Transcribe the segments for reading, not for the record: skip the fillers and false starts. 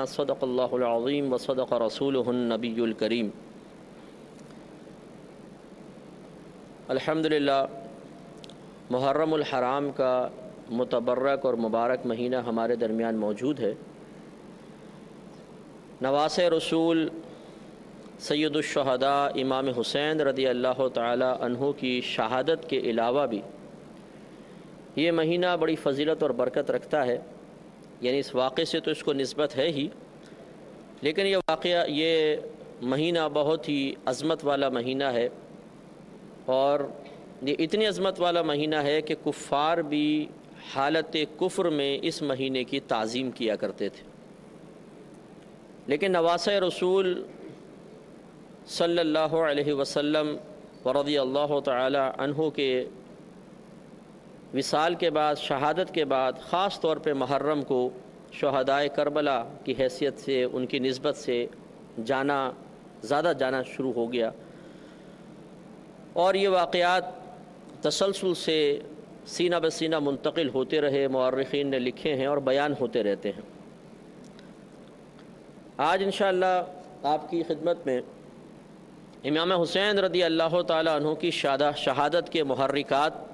صدق اللہ العظیم و صدق رسولہ النبی الکریم۔ الحمدللہ محرم الحرام کا متبرک اور مبارک مہینہ ہمارے درمیان موجود ہے۔ نواسۂ رسول سید الشہداء امام حسین رضی اللہ تعالی عنہ کی شہادت کے علاوہ بھی یہ مہینہ بڑی فضیلت اور برکت رکھتا ہے، یعنی اس واقعے سے تو اس کو نسبت ہے ہی، لیکن یہ مہینہ بہت ہی عظمت والا مہینہ ہے، اور یہ اتنی عظمت والا مہینہ ہے کہ کفار بھی حالت کفر میں اس مہینے کی تعظیم کیا کرتے تھے، لیکن نواسۂ رسول صلی اللہ علیہ وسلم ورضی اللہ تعالی عنہ کے وصال کے بعد، شہادت کے بعد، خاص طور پہ محرم کو شہدائے کربلا کی حیثیت سے، ان کی نسبت سے زیادہ جانا شروع ہو گیا، اور یہ واقعات تسلسل سے سینہ بسینہ منتقل ہوتے رہے، مورخین نے لکھے ہیں اور بیان ہوتے رہتے ہیں۔ آج انشاءاللہ آپ کی خدمت میں امام حسین رضی اللہ تعالی عنہ کی شہادت کے محرکات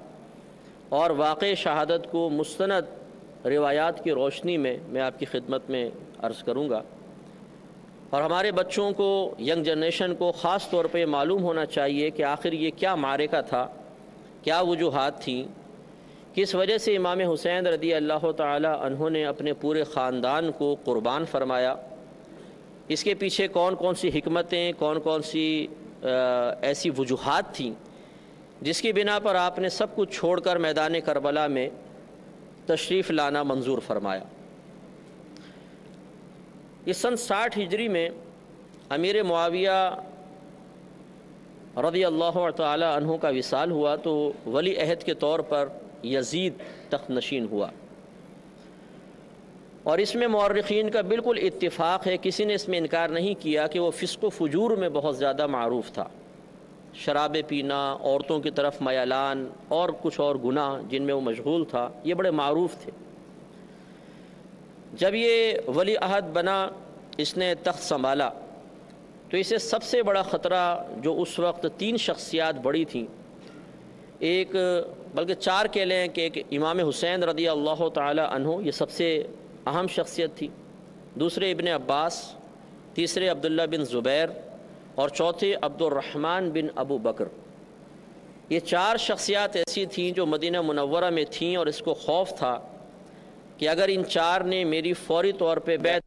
اور واقع شہادت کو مستند روایات کی روشنی میں آپ کی خدمت میں عرض کروں گا، اور ہمارے بچوں کو، ینگ جنریشن کو خاص طور پہ معلوم ہونا چاہیے کہ آخر یہ کیا معرکہ تھا، کیا وجوہات تھیں، کس وجہ سے امام حسین رضی اللہ تعالی عنہ نے اپنے پورے خاندان کو قربان فرمایا، اس کے پیچھے کون کون سی حکمتیں، کون کون سی ایسی وجوہات تھیں جس کی بنا پر آپ نے سب کچھ چھوڑ کر میدان کربلا میں تشریف لانا منظور فرمایا۔ اس سن 60 ہجری میں امیر معاویہ رضی اللہ تعالی عنہ کا وصال ہوا تو ولی عہد کے طور پر یزید تخت نشین ہوا، اور اس میں مورخین کا بالکل اتفاق ہے، کسی نے اس میں انکار نہیں کیا کہ وہ فسق و فجور میں بہت زیادہ معروف تھا، شراب پینا، عورتوں کی طرف میلان اور کچھ اور گناہ جن میں وہ مشغول تھا، یہ بڑے معروف تھے۔ جب یہ ولی عہد بنا، اس نے تخت سنبھالا، تو اسے سب سے بڑا خطرہ جو اس وقت 3 شخصیات بڑی تھیں، ایک بلکہ 4 کہہ لیں کہ ایک امام حسین رضی اللہ تعالی عنہ، یہ سب سے اہم شخصیت تھی، دوسرے ابن عباس، تیسرے عبداللہ بن زبیر، اور چوتھے عبد الرحمن بن ابو بکر۔ یہ 4 شخصیات ایسی تھیں جو مدینہ منورہ میں تھیں، اور اس کو خوف تھا کہ اگر ان 4 نے میری فوری طور پہ بیعت،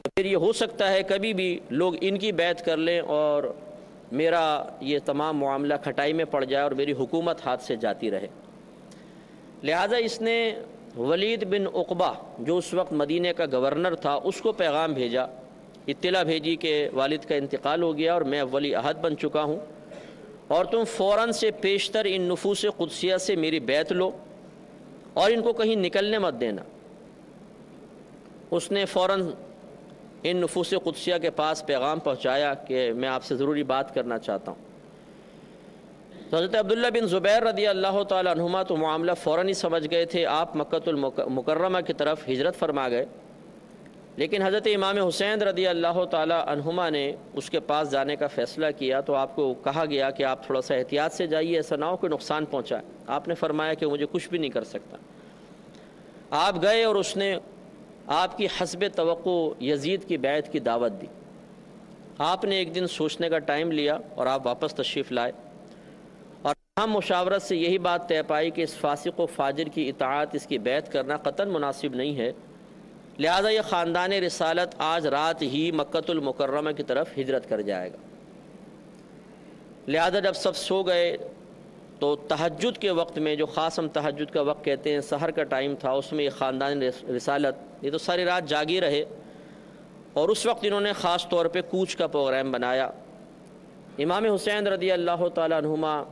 پھر یہ ہو سکتا ہے کبھی بھی لوگ ان کی بیعت کر لیں اور میرا یہ تمام معاملہ کھٹائی میں پڑ جائے اور میری حکومت ہاتھ سے جاتی رہے۔ لہٰذا اس نے ولید بن عقبہ جو اس وقت مدینہ کا گورنر تھا، اس کو پیغام بھیجا، اطلاع بھیجی کہ والد کا انتقال ہو گیا اور میں ولی عہد بن چکا ہوں، اور تم فوراً سے پیشتر ان نفوس قدسیہ سے میری بیعت لو اور ان کو کہیں نکلنے مت دینا۔ اس نے فوراً ان نفوس قدسیہ کے پاس پیغام پہنچایا کہ میں آپ سے ضروری بات کرنا چاہتا ہوں۔ تو حضرت عبداللہ بن زبیر رضی اللہ تعالی عنہما تو معاملہ فوراً ہی سمجھ گئے تھے، آپ مکۃ المکرمہ کی طرف ہجرت فرما گئے، لیکن حضرت امام حسین رضی اللہ تعالی عنہما نے اس کے پاس جانے کا فیصلہ کیا تو آپ کو کہا گیا کہ آپ تھوڑا سا احتیاط سے جائیے، ایسا نہ ہو کہ نقصان پہنچائے۔ آپ نے فرمایا کہ مجھے کچھ بھی نہیں کر سکتا۔ آپ گئے اور اس نے آپ کی حسب توقع یزید کی بیعت کی دعوت دی۔ آپ نے ایک دن سوچنے کا ٹائم لیا اور آپ واپس تشریف لائے، اور ہم مشاورت سے یہی بات طے پائی کہ اس فاسق و فاجر کی اطاعت، اس کی بیعت کرنا قطعاً مناسب نہیں ہے، لہذا یہ خاندان رسالت آج رات ہی مکۃ المکرمہ کی طرف ہجرت کر جائے گا۔ لہذا جب سب سو گئے تو تہجد کے وقت میں، جو خاص ہم تہجد کا وقت کہتے ہیں، سحر کا ٹائم تھا، اس میں یہ خاندان رسالت یہ تو ساری رات جاگی رہے، اور اس وقت انہوں نے خاص طور پہ کوچ کا پروگرام بنایا۔ امام حسین رضی اللہ تعالی عنہما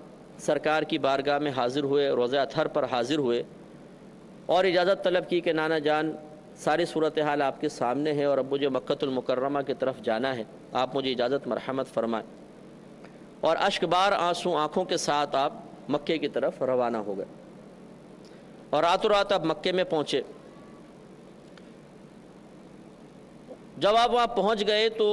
سرکار کی بارگاہ میں حاضر ہوئے، روزہ اطہر پر حاضر ہوئے، اور اجازت طلب کی کہ نانا جان ساری صورتحال آپ کے سامنے ہے اور اب مجھے مکۃ المکرمہ کی طرف جانا ہے، آپ مجھے اجازت مرحمت فرمائیں، اور اشک بار آنسو آنکھوں کے ساتھ آپ مکے کی طرف روانہ ہو گئے، اور راتوں رات آپ مکے میں پہنچے۔ جب آپ وہاں پہنچ گئے تو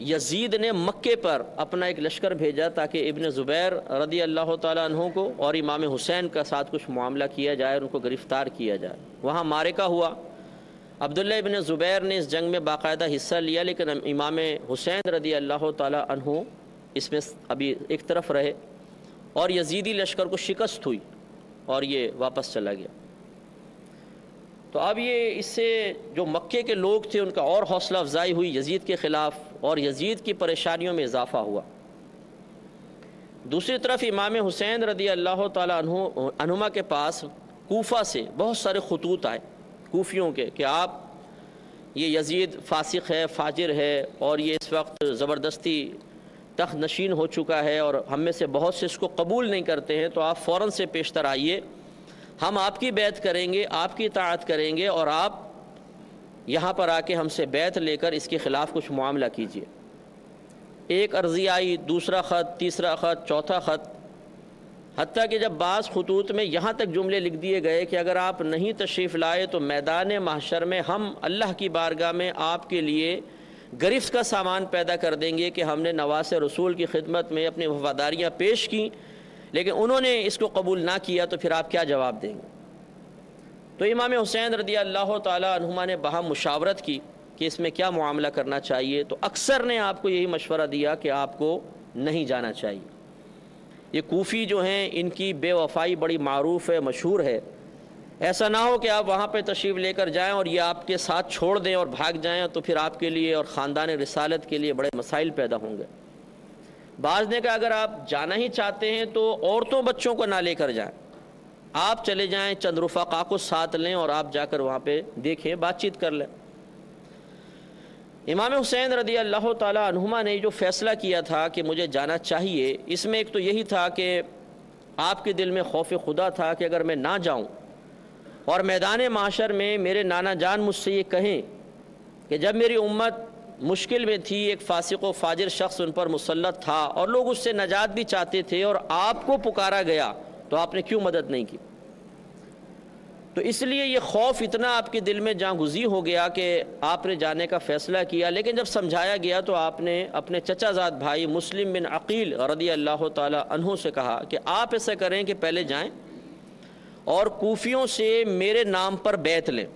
یزید نے مکے پر اپنا ایک لشکر بھیجا تاکہ ابن زبیر رضی اللہ تعالیٰ عنہ کو اور امام حسین کا ساتھ کچھ معاملہ کیا جائے اور ان کو گرفتار کیا جائے۔ وہاں معرکہ ہوا، عبداللہ ابن زبیر نے اس جنگ میں باقاعدہ حصہ لیا، لیکن امام حسین رضی اللہ تعالیٰ عنہ اس میں ابھی ایک طرف رہے اور یزیدی لشکر کو شکست ہوئی اور یہ واپس چلا گیا۔ تو اب یہ اس سے جو مکے کے لوگ تھے ان کا اور حوصلہ افزائی ہوئی یزید کے خلاف، اور یزید کی پریشانیوں میں اضافہ ہوا۔ دوسری طرف امام حسین رضی اللہ تعالیٰ عنہما کے پاس کوفہ سے بہت سارے خطوط آئے کوفیوں کے کہ آپ یہ یزید فاسق ہے، فاجر ہے، اور یہ اس وقت زبردستی تخت نشین ہو چکا ہے اور ہم میں سے بہت سے اس کو قبول نہیں کرتے ہیں، تو آپ فوراً سے پیشتر آئیے، ہم آپ کی بیعت کریں گے، آپ کی اطاعت کریں گے، اور آپ یہاں پر آ کے ہم سے بیعت لے کر اس کے خلاف کچھ معاملہ کیجیے۔ ایک عرضی آئی، دوسرا خط، تیسرا خط، چوتھا خط، حتیٰ کہ جب بعض خطوط میں یہاں تک جملے لکھ دیے گئے کہ اگر آپ نہیں تشریف لائے تو میدان محشر میں ہم اللہ کی بارگاہ میں آپ کے لیے گرفت کا سامان پیدا کر دیں گے کہ ہم نے نواس رسول کی خدمت میں اپنی وفاداریاں پیش کیں لیکن انہوں نے اس کو قبول نہ کیا، تو پھر آپ کیا جواب دیں گے؟ تو امام حسین رضی اللہ تعالی عنہما نے باہم مشاورت کی کہ اس میں کیا معاملہ کرنا چاہیے، تو اکثر نے آپ کو یہی مشورہ دیا کہ آپ کو نہیں جانا چاہیے۔ یہ کوفی جو ہیں ان کی بے وفائی بڑی معروف ہے، مشہور ہے، ایسا نہ ہو کہ آپ وہاں پہ تشریف لے کر جائیں اور یہ آپ کے ساتھ چھوڑ دیں اور بھاگ جائیں، تو پھر آپ کے لیے اور خاندان رسالت کے لیے بڑے مسائل پیدا ہوں گے۔ بعض نے کہا اگر آپ جانا ہی چاہتے ہیں تو عورتوں بچوں کو نہ لے کر جائیں، آپ چلے جائیں، چند رفقا کو ساتھ لیں اور آپ جا کر وہاں پہ دیکھیں، بات چیت کر لیں۔ امام حسین رضی اللہ تعالی عنہما نے جو فیصلہ کیا تھا کہ مجھے جانا چاہیے، اس میں ایک تو یہی تھا کہ آپ کے دل میں خوف خدا تھا کہ اگر میں نہ جاؤں اور میدان معاشر میں میرے نانا جان مجھ سے یہ کہیں کہ جب میری امت مشکل میں تھی ایک فاسق و فاجر شخص ان پر مسلط تھا اور لوگ اس سے نجات بھی چاہتے تھے اور آپ کو پکارا گیا تو آپ نے کیوں مدد نہیں کی؟ تو اس لیے یہ خوف اتنا آپ کے دل میں جاں گزی ہو گیا کہ آپ نے جانے کا فیصلہ کیا، لیکن جب سمجھایا گیا تو آپ نے اپنے چچا زاد بھائی مسلم بن عقیل رضی اللہ تعالی عنہ سے کہا کہ آپ ایسا کریں کہ پہلے جائیں اور کوفیوں سے میرے نام پر بیعت لیں،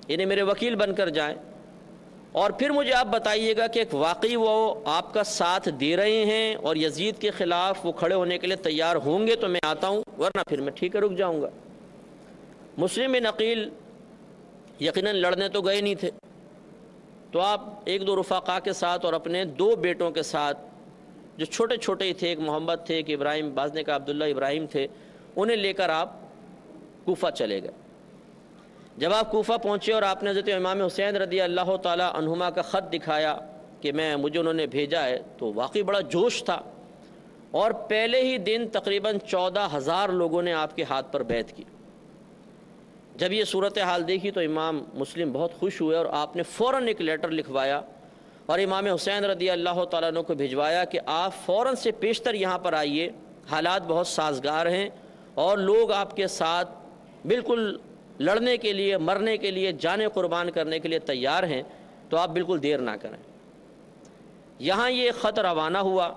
یعنی میرے وکیل بن کر جائیں، اور پھر مجھے آپ بتائیے گا کہ واقعی وہ آپ کا ساتھ دے رہے ہیں اور یزید کے خلاف وہ کھڑے ہونے کے لیے تیار ہوں گے تو میں آتا ہوں، ورنہ پھر میں ٹھیک ہے رک جاؤں گا۔ مسلم بن عقیل یقیناً لڑنے تو گئے نہیں تھے، تو آپ ایک دو رفقا کے ساتھ اور اپنے دو بیٹوں کے ساتھ جو چھوٹے چھوٹے ہی تھے، ایک محمد تھے، ایک ابراہیم، بعض نے کہا عبداللہ ابراہیم تھے، انہیں لے کر آپ کوفہ چلے گئے۔ جب آپ کوفہ پہنچے اور آپ نے حضرت امام حسین رضی اللہ تعالی عنہما کا خط دکھایا کہ مجھے انہوں نے بھیجا ہے، تو واقعی بڑا جوش تھا، اور پہلے ہی دن تقریباً 14,000 لوگوں نے آپ کے ہاتھ پر بیعت کی۔ جب یہ صورتحال دیکھی تو امام مسلم بہت خوش ہوئے اور آپ نے فوراً ایک لیٹر لکھوایا اور امام حسین رضی اللہ تعالیٰ عنہ کو بھجوایا کہ آپ فوراً سے پیشتر یہاں پر آئیے، حالات بہت سازگار ہیں اور لوگ آپ کے ساتھ بالکل لڑنے کے لیے، مرنے کے لیے، جانیں قربان کرنے کے لیے تیار ہیں، تو آپ بالکل دیر نہ کریں۔ یہاں یہ خط روانہ ہوا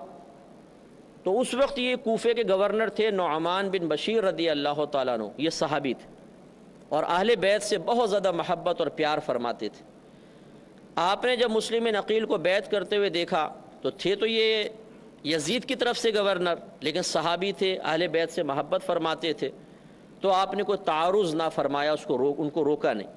تو اس وقت یہ کوفے کے گورنر تھے نعمان بن بشیر رضی اللہ تعالیٰ عنہ، یہ صحابی تھے اور اہل بیت سے بہت زیادہ محبت اور پیار فرماتے تھے۔ آپ نے جب مسلم بن عقیل کو بیعت کرتے ہوئے دیکھا تو تھے تو یہ یزید کی طرف سے گورنر، لیکن صحابی تھے، اہل بیت سے محبت فرماتے تھے، تو آپ نے کوئی تعارض نہ فرمایا، ان کو روکا نہیں۔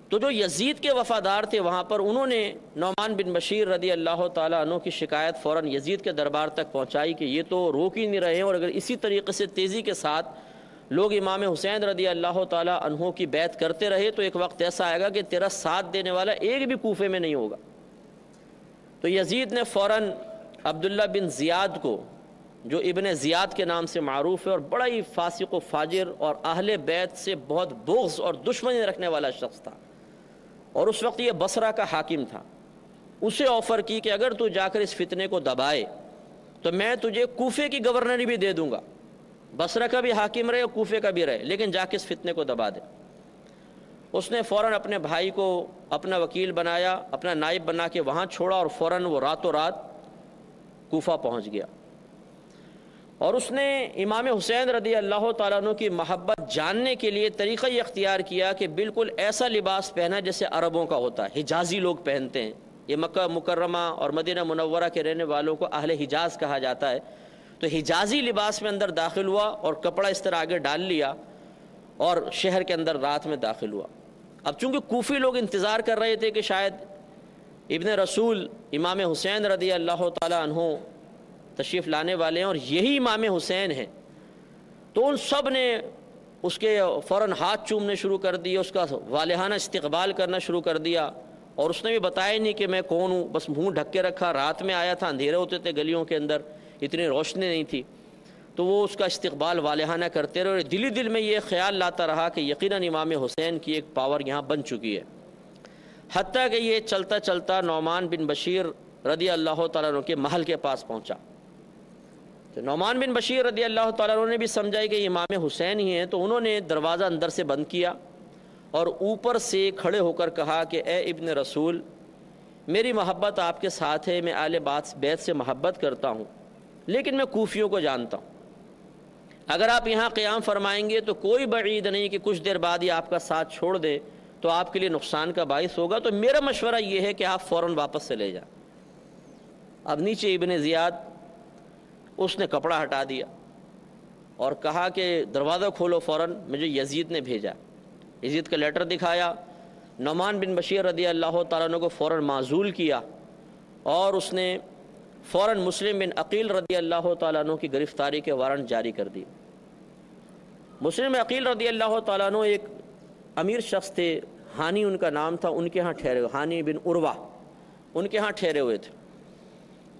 تو جو یزید کے وفادار تھے وہاں پر، انہوں نے نعمان بن بشیر رضی اللہ تعالیٰ عنہ کی شکایت فوراً یزید کے دربار تک پہنچائی کہ یہ تو روک ہی نہیں رہے ہیں، اور اگر اسی طریقے سے تیزی کے ساتھ لوگ امام حسین رضی اللہ تعالیٰ عنہ کی بیعت کرتے رہے تو ایک وقت ایسا آئے گا کہ تیرا ساتھ دینے والا ایک بھی کوفے میں نہیں ہوگا۔ تو یزید نے فوراً عبداللہ بن زیاد کو، جو ابن زیاد کے نام سے معروف ہے اور بڑا ہی فاسق و فاجر اور اہل بیت سے بہت بغض اور دشمنی رکھنے والا شخص تھا، اور اس وقت یہ بصرہ کا حاکم تھا، اسے آفر کی کہ اگر تو جا کر اس فتنے کو دبائے تو میں تجھے کوفے کی گورنری بھی دے دوں گا، بصرہ کا بھی حاکم رہے اور کوفے کا بھی رہے، لیکن جا کے اس فتنے کو دبا دے۔ اس نے فوراً اپنے بھائی کو اپنا وکیل بنایا، اپنا نائب بنا کے وہاں چھوڑا، اور فوراً وہ راتوں رات کوفہ پہنچ گیا، اور اس نے امام حسین رضی اللہ تعالیٰ عنہ کی محبت جاننے کے لیے طریقہ یہ اختیار کیا کہ بالکل ایسا لباس پہنا جیسے عربوں کا ہوتا ہے، حجازی لوگ پہنتے ہیں۔ یہ مکہ مکرمہ اور مدینہ منورہ کے رہنے والوں کو اہل حجاز کہا جاتا ہے، تو حجازی لباس میں اندر داخل ہوا اور کپڑا اس طرح آگے ڈال لیا اور شہر کے اندر رات میں داخل ہوا۔ اب چونکہ کوفی لوگ انتظار کر رہے تھے کہ شاید ابن رسول امام حسین رضی اللہ تعالیٰ عنہ تشریف لانے والے ہیں اور یہی امام حسین ہیں، تو ان سب نے اس کے فوراً ہاتھ چومنے شروع کر دیے، اس کا والہانہ استقبال کرنا شروع کر دیا، اور اس نے بھی بتایا نہیں کہ میں کون ہوں، بس منہ ڈھک کے رکھا، رات میں آیا تھا، اندھیرے ہوتے تھے گلیوں کے اندر، اتنی روشنی نہیں تھی، تو وہ اس کا استقبال والہانہ کرتے رہے، اور دلی دل میں یہ خیال لاتا رہا کہ یقیناً امام حسین کی ایک پاور یہاں بن چکی ہے۔ حتیٰ کہ یہ چلتا چلتا نعمان بن بشیر رضی اللہ تعالیٰ عنہ کے محل کے پاس پہنچا، تو نعمان بن بشیر رضی اللہ تعالیٰ عنہ نے بھی سمجھا کہ امام حسین ہی ہیں، تو انہوں نے دروازہ اندر سے بند کیا اور اوپر سے کھڑے ہو کر کہا کہ اے ابن رسول، میری محبت آپ کے ساتھ ہے، میں اہل بیت سے محبت کرتا ہوں، لیکن میں کوفیوں کو جانتا ہوں، اگر آپ یہاں قیام فرمائیں گے تو کوئی بعید نہیں کہ کچھ دیر بعد ہی آپ کا ساتھ چھوڑ دے تو آپ کے لیے نقصان کا باعث ہوگا، تو میرا مشورہ یہ ہے کہ آپ فوراً واپس سے لے جائیں۔ اب نیچے ابن زیاد اس نے کپڑا ہٹا دیا اور کہا کہ دروازہ کھولو فوراً، مجھے یزید نے بھیجا۔ یزید کا لیٹر دکھایا، نعمان بن بشیر رضی اللہ تعالیٰ عنہ کو فوراً معزول کیا، اور اس نے فوراً مسلم بن عقیل رضی اللہ تعالیٰ عنہ کی گرفتاری کے وارنٹ جاری کر دی۔ مسلم بن عقیل رضی اللہ تعالیٰ عنہ ایک امیر شخص تھے، ہانی ان کا نام تھا، ان کے ہاں ٹھہرے ہوئے، ہانی بن عروہ ان کے ہاں ٹھہرے ہوئے تھے،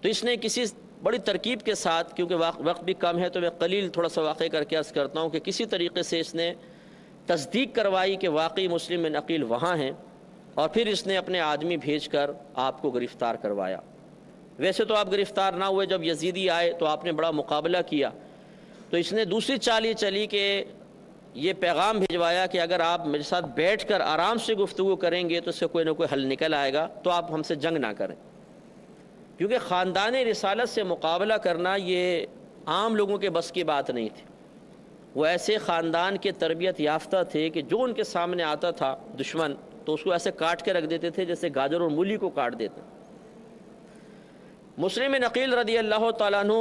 تو اس نے کسی بڑی ترکیب کے ساتھ، کیونکہ وقت بھی کم ہے تو میں قلیل تھوڑا سا واقعہ کر کے عرض کرتا ہوں کہ کسی طریقے سے اس نے تصدیق کروائی کہ واقعی مسلم بن عقیل وہاں ہیں، اور پھر اس نے اپنے آدمی بھیج کر آپ کو گرفتار کروایا۔ ویسے تو آپ گرفتار نہ ہوئے، جب یزیدی آئے تو آپ نے بڑا مقابلہ کیا، تو اس نے دوسری چال یہ چلی کہ یہ پیغام بھجوایا کہ اگر آپ میرے ساتھ بیٹھ کر آرام سے گفتگو کریں گے تو اس سے کوئی نہ کوئی حل نکل آئے گا، تو آپ ہم سے جنگ نہ کریں، کیونکہ خاندان رسالت سے مقابلہ کرنا یہ عام لوگوں کے بس کی بات نہیں تھی۔ وہ ایسے خاندان کے تربیت یافتہ تھے کہ جو ان کے سامنے آتا تھا دشمن تو اس کو ایسے کاٹ کے رکھ دیتے تھے جیسے گاجر اور مولی کو کاٹ دیتے۔ مسلم بن عقیل رضی اللہ تعالیٰ عنہ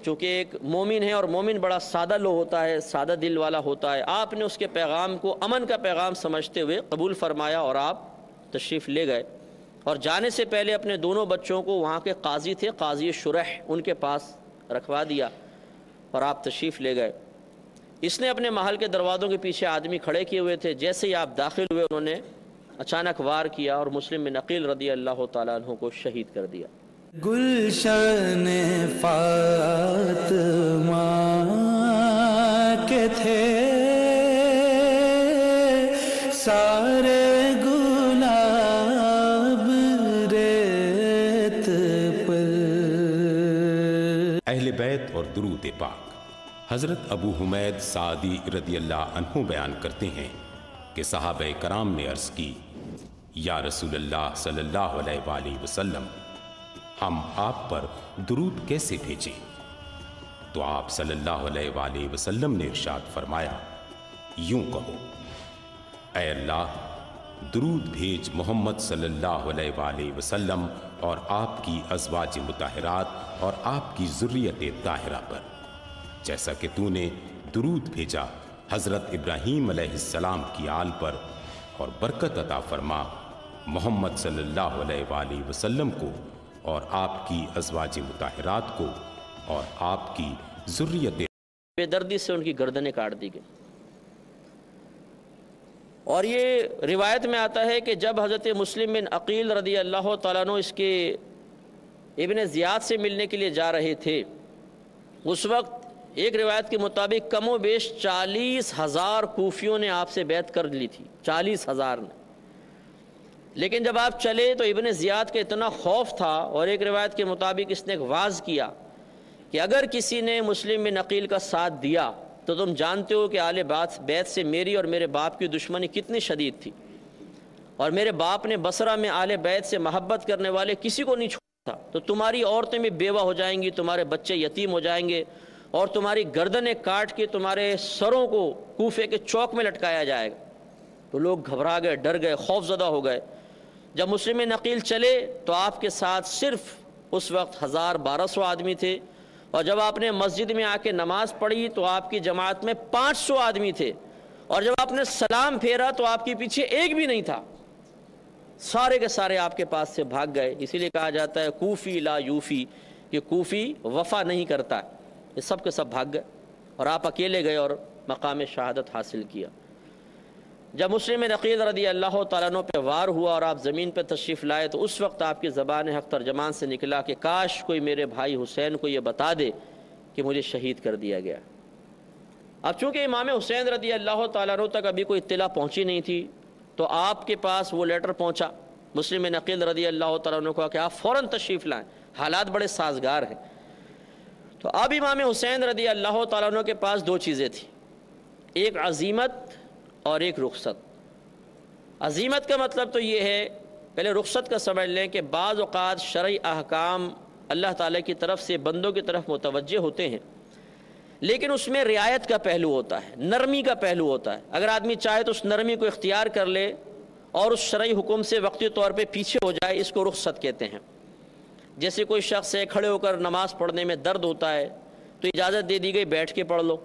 چونکہ ایک مومن ہے، اور مومن بڑا سادہ لو ہوتا ہے، سادہ دل والا ہوتا ہے، آپ نے اس کے پیغام کو امن کا پیغام سمجھتے ہوئے قبول فرمایا اور آپ تشریف لے گئے، اور جانے سے پہلے اپنے دونوں بچوں کو وہاں کے قاضی تھے، قاضی شرح، ان کے پاس رکھوا دیا اور آپ تشریف لے گئے۔ اس نے اپنے محل کے دروازوں کے پیچھے آدمی کھڑے کیے ہوئے تھے، جیسے ہی آپ داخل ہوئے انہوں نے اچانک وار کیا اور مسلم بن عقیل رضی اللہ تعالیٰ عنہ کو شہید کر دیا۔ گلشن فاطمہ کے تھے سارے گلاب ریت پر۔ اہل بیت اور درود پاک۔ حضرت ابو حمید سعدی رضی اللہ عنہ بیان کرتے ہیں کہ صحابہ کرام نے عرض کی، یا رسول اللہ صلی اللہ علیہ وآلہ وسلم، ہم آپ پر درود کیسے بھیجیں؟ تو آپ صلی اللہ علیہ وآلہ وسلم نے ارشاد فرمایا، یوں کہو، اے اللہ درود بھیج محمد صلی اللہ علیہ وآلہ وسلم اور آپ کی ازواج مطہرات اور آپ کی ذریت طاہرہ پر، جیسا کہ تو نے درود بھیجا حضرت ابراہیم علیہ السلام کی آل پر، اور برکت عطا فرما محمد صلی اللہ علیہ وآلہ وسلم کو اور آپ کی ازواج مطہرات کو اور آپ کی ذریت۔ بے دردی سے ان کی گردنیں کاٹ دی گئی۔ اور یہ روایت میں آتا ہے کہ جب حضرت مسلم بن عقیل رضی اللہ تعالیٰ عنہ اس کے ابن زیاد سے ملنے کے لیے جا رہے تھے، اس وقت ایک روایت کے مطابق کم و بیش 40,000 کوفیوں نے آپ سے بیعت کر لی تھی، 40,000 نے۔ لیکن جب آپ چلے تو ابن زیاد کا اتنا خوف تھا، اور ایک روایت کے مطابق اس نے ایک واز کیا کہ اگر کسی نے مسلم بن عقیل کا ساتھ دیا تو تم جانتے ہو کہ آل بیت سے میری اور میرے باپ کی دشمنی کتنی شدید تھی، اور میرے باپ نے بصرہ میں آل بیت سے محبت کرنے والے کسی کو نہیں چھوڑا تھا، تو تمہاری عورتیں بھی بیوہ ہو جائیں گی، تمہارے بچے یتیم ہو جائیں گے، اور تمہاری گردنیں کاٹ کے تمہارے سروں کو کوفے کے چوک میں لٹکایا جائے گا۔ تو لوگ گھبرا گئے، ڈر گئے، خوف زدہ ہو گئے۔ جب مسلم نقیل چلے تو آپ کے ساتھ صرف اس وقت 1200 آدمی تھے، اور جب آپ نے مسجد میں آ کے نماز پڑھی تو آپ کی جماعت میں 500 آدمی تھے، اور جب آپ نے سلام پھیرا تو آپ کے پیچھے ایک بھی نہیں تھا، سارے کے سارے آپ کے پاس سے بھاگ گئے۔ اسی لیے کہا جاتا ہے کوفی لا یوفی، کہ کوفی وفا نہیں کرتا، یہ سب کے سب بھاگ گئے اور آپ اکیلے گئے اور مقام شہادت حاصل کیا۔ جب مسلم نقیل رضی اللہ تعالیٰ عنہ پہ وار ہوا اور آپ زمین پہ تشریف لائے تو اس وقت آپ کی زبان حق ترجمان سے نکلا کہ کاش کوئی میرے بھائی حسین کو یہ بتا دے کہ مجھے شہید کر دیا گیا۔ اب چونکہ امام حسین رضی اللہ تعالیٰ عنہ تک ابھی کوئی اطلاع پہنچی نہیں تھی، تو آپ کے پاس وہ لیٹر پہنچا مسلم نقیل رضی اللہ تعالیٰ عنہ کو کہ آپ فوراً تشریف لائیں، حالات بڑے سازگار ہیں۔ تو اب امام حسین رضی اللہ تعالیٰ عنہ کے پاس دو چیزیں تھیں، ایک عزیمت اور ایک رخصت۔ عزیمت کا مطلب تو یہ ہے، پہلے رخصت کا سمجھ لیں کہ بعض اوقات شرعی احکام اللہ تعالیٰ کی طرف سے بندوں کی طرف متوجہ ہوتے ہیں، لیکن اس میں رعایت کا پہلو ہوتا ہے، نرمی کا پہلو ہوتا ہے۔ اگر آدمی چاہے تو اس نرمی کو اختیار کر لے اور اس شرعی حکم سے وقتی طور پہ پیچھے ہو جائے، اس کو رخصت کہتے ہیں۔ جیسے کوئی شخص ہے کھڑے ہو کر نماز پڑھنے میں درد ہوتا ہے تو اجازت دے دی گئی بیٹھ کے پڑھ لو۔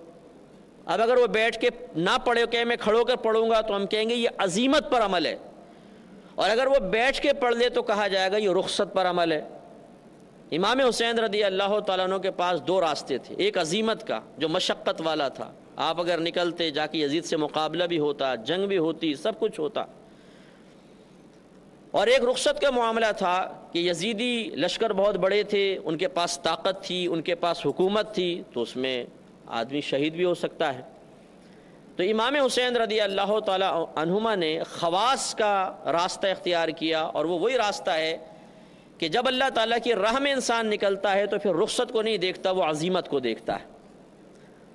اب اگر وہ بیٹھ کے نہ پڑھے کہ میں کھڑو کر پڑھوں گا تو ہم کہیں گے یہ عزیمت پر عمل ہے، اور اگر وہ بیٹھ کے پڑھ لے تو کہا جائے گا یہ رخصت پر عمل ہے۔ امام حسین رضی اللہ تعالیٰ عنہ کے پاس دو راستے تھے، ایک عزیمت کا جو مشقت والا تھا، آپ اگر نکلتے جا کے یزید سے مقابلہ بھی ہوتا، جنگ بھی ہوتی، سب کچھ ہوتا، اور ایک رخصت کا معاملہ تھا کہ یزیدی لشکر بہت بڑے تھے، ان کے پاس طاقت تھی، ان کے پاس حکومت تھی، تو اس میں آدمی شہید بھی ہو سکتا ہے۔ تو امام حسین رضی اللہ تعالی عنہما نے خواص کا راستہ اختیار کیا، اور وہ وہی راستہ ہے کہ جب اللہ تعالیٰ کی راہ میں انسان نکلتا ہے تو پھر رخصت کو نہیں دیکھتا، وہ عزیمت کو دیکھتا ہے۔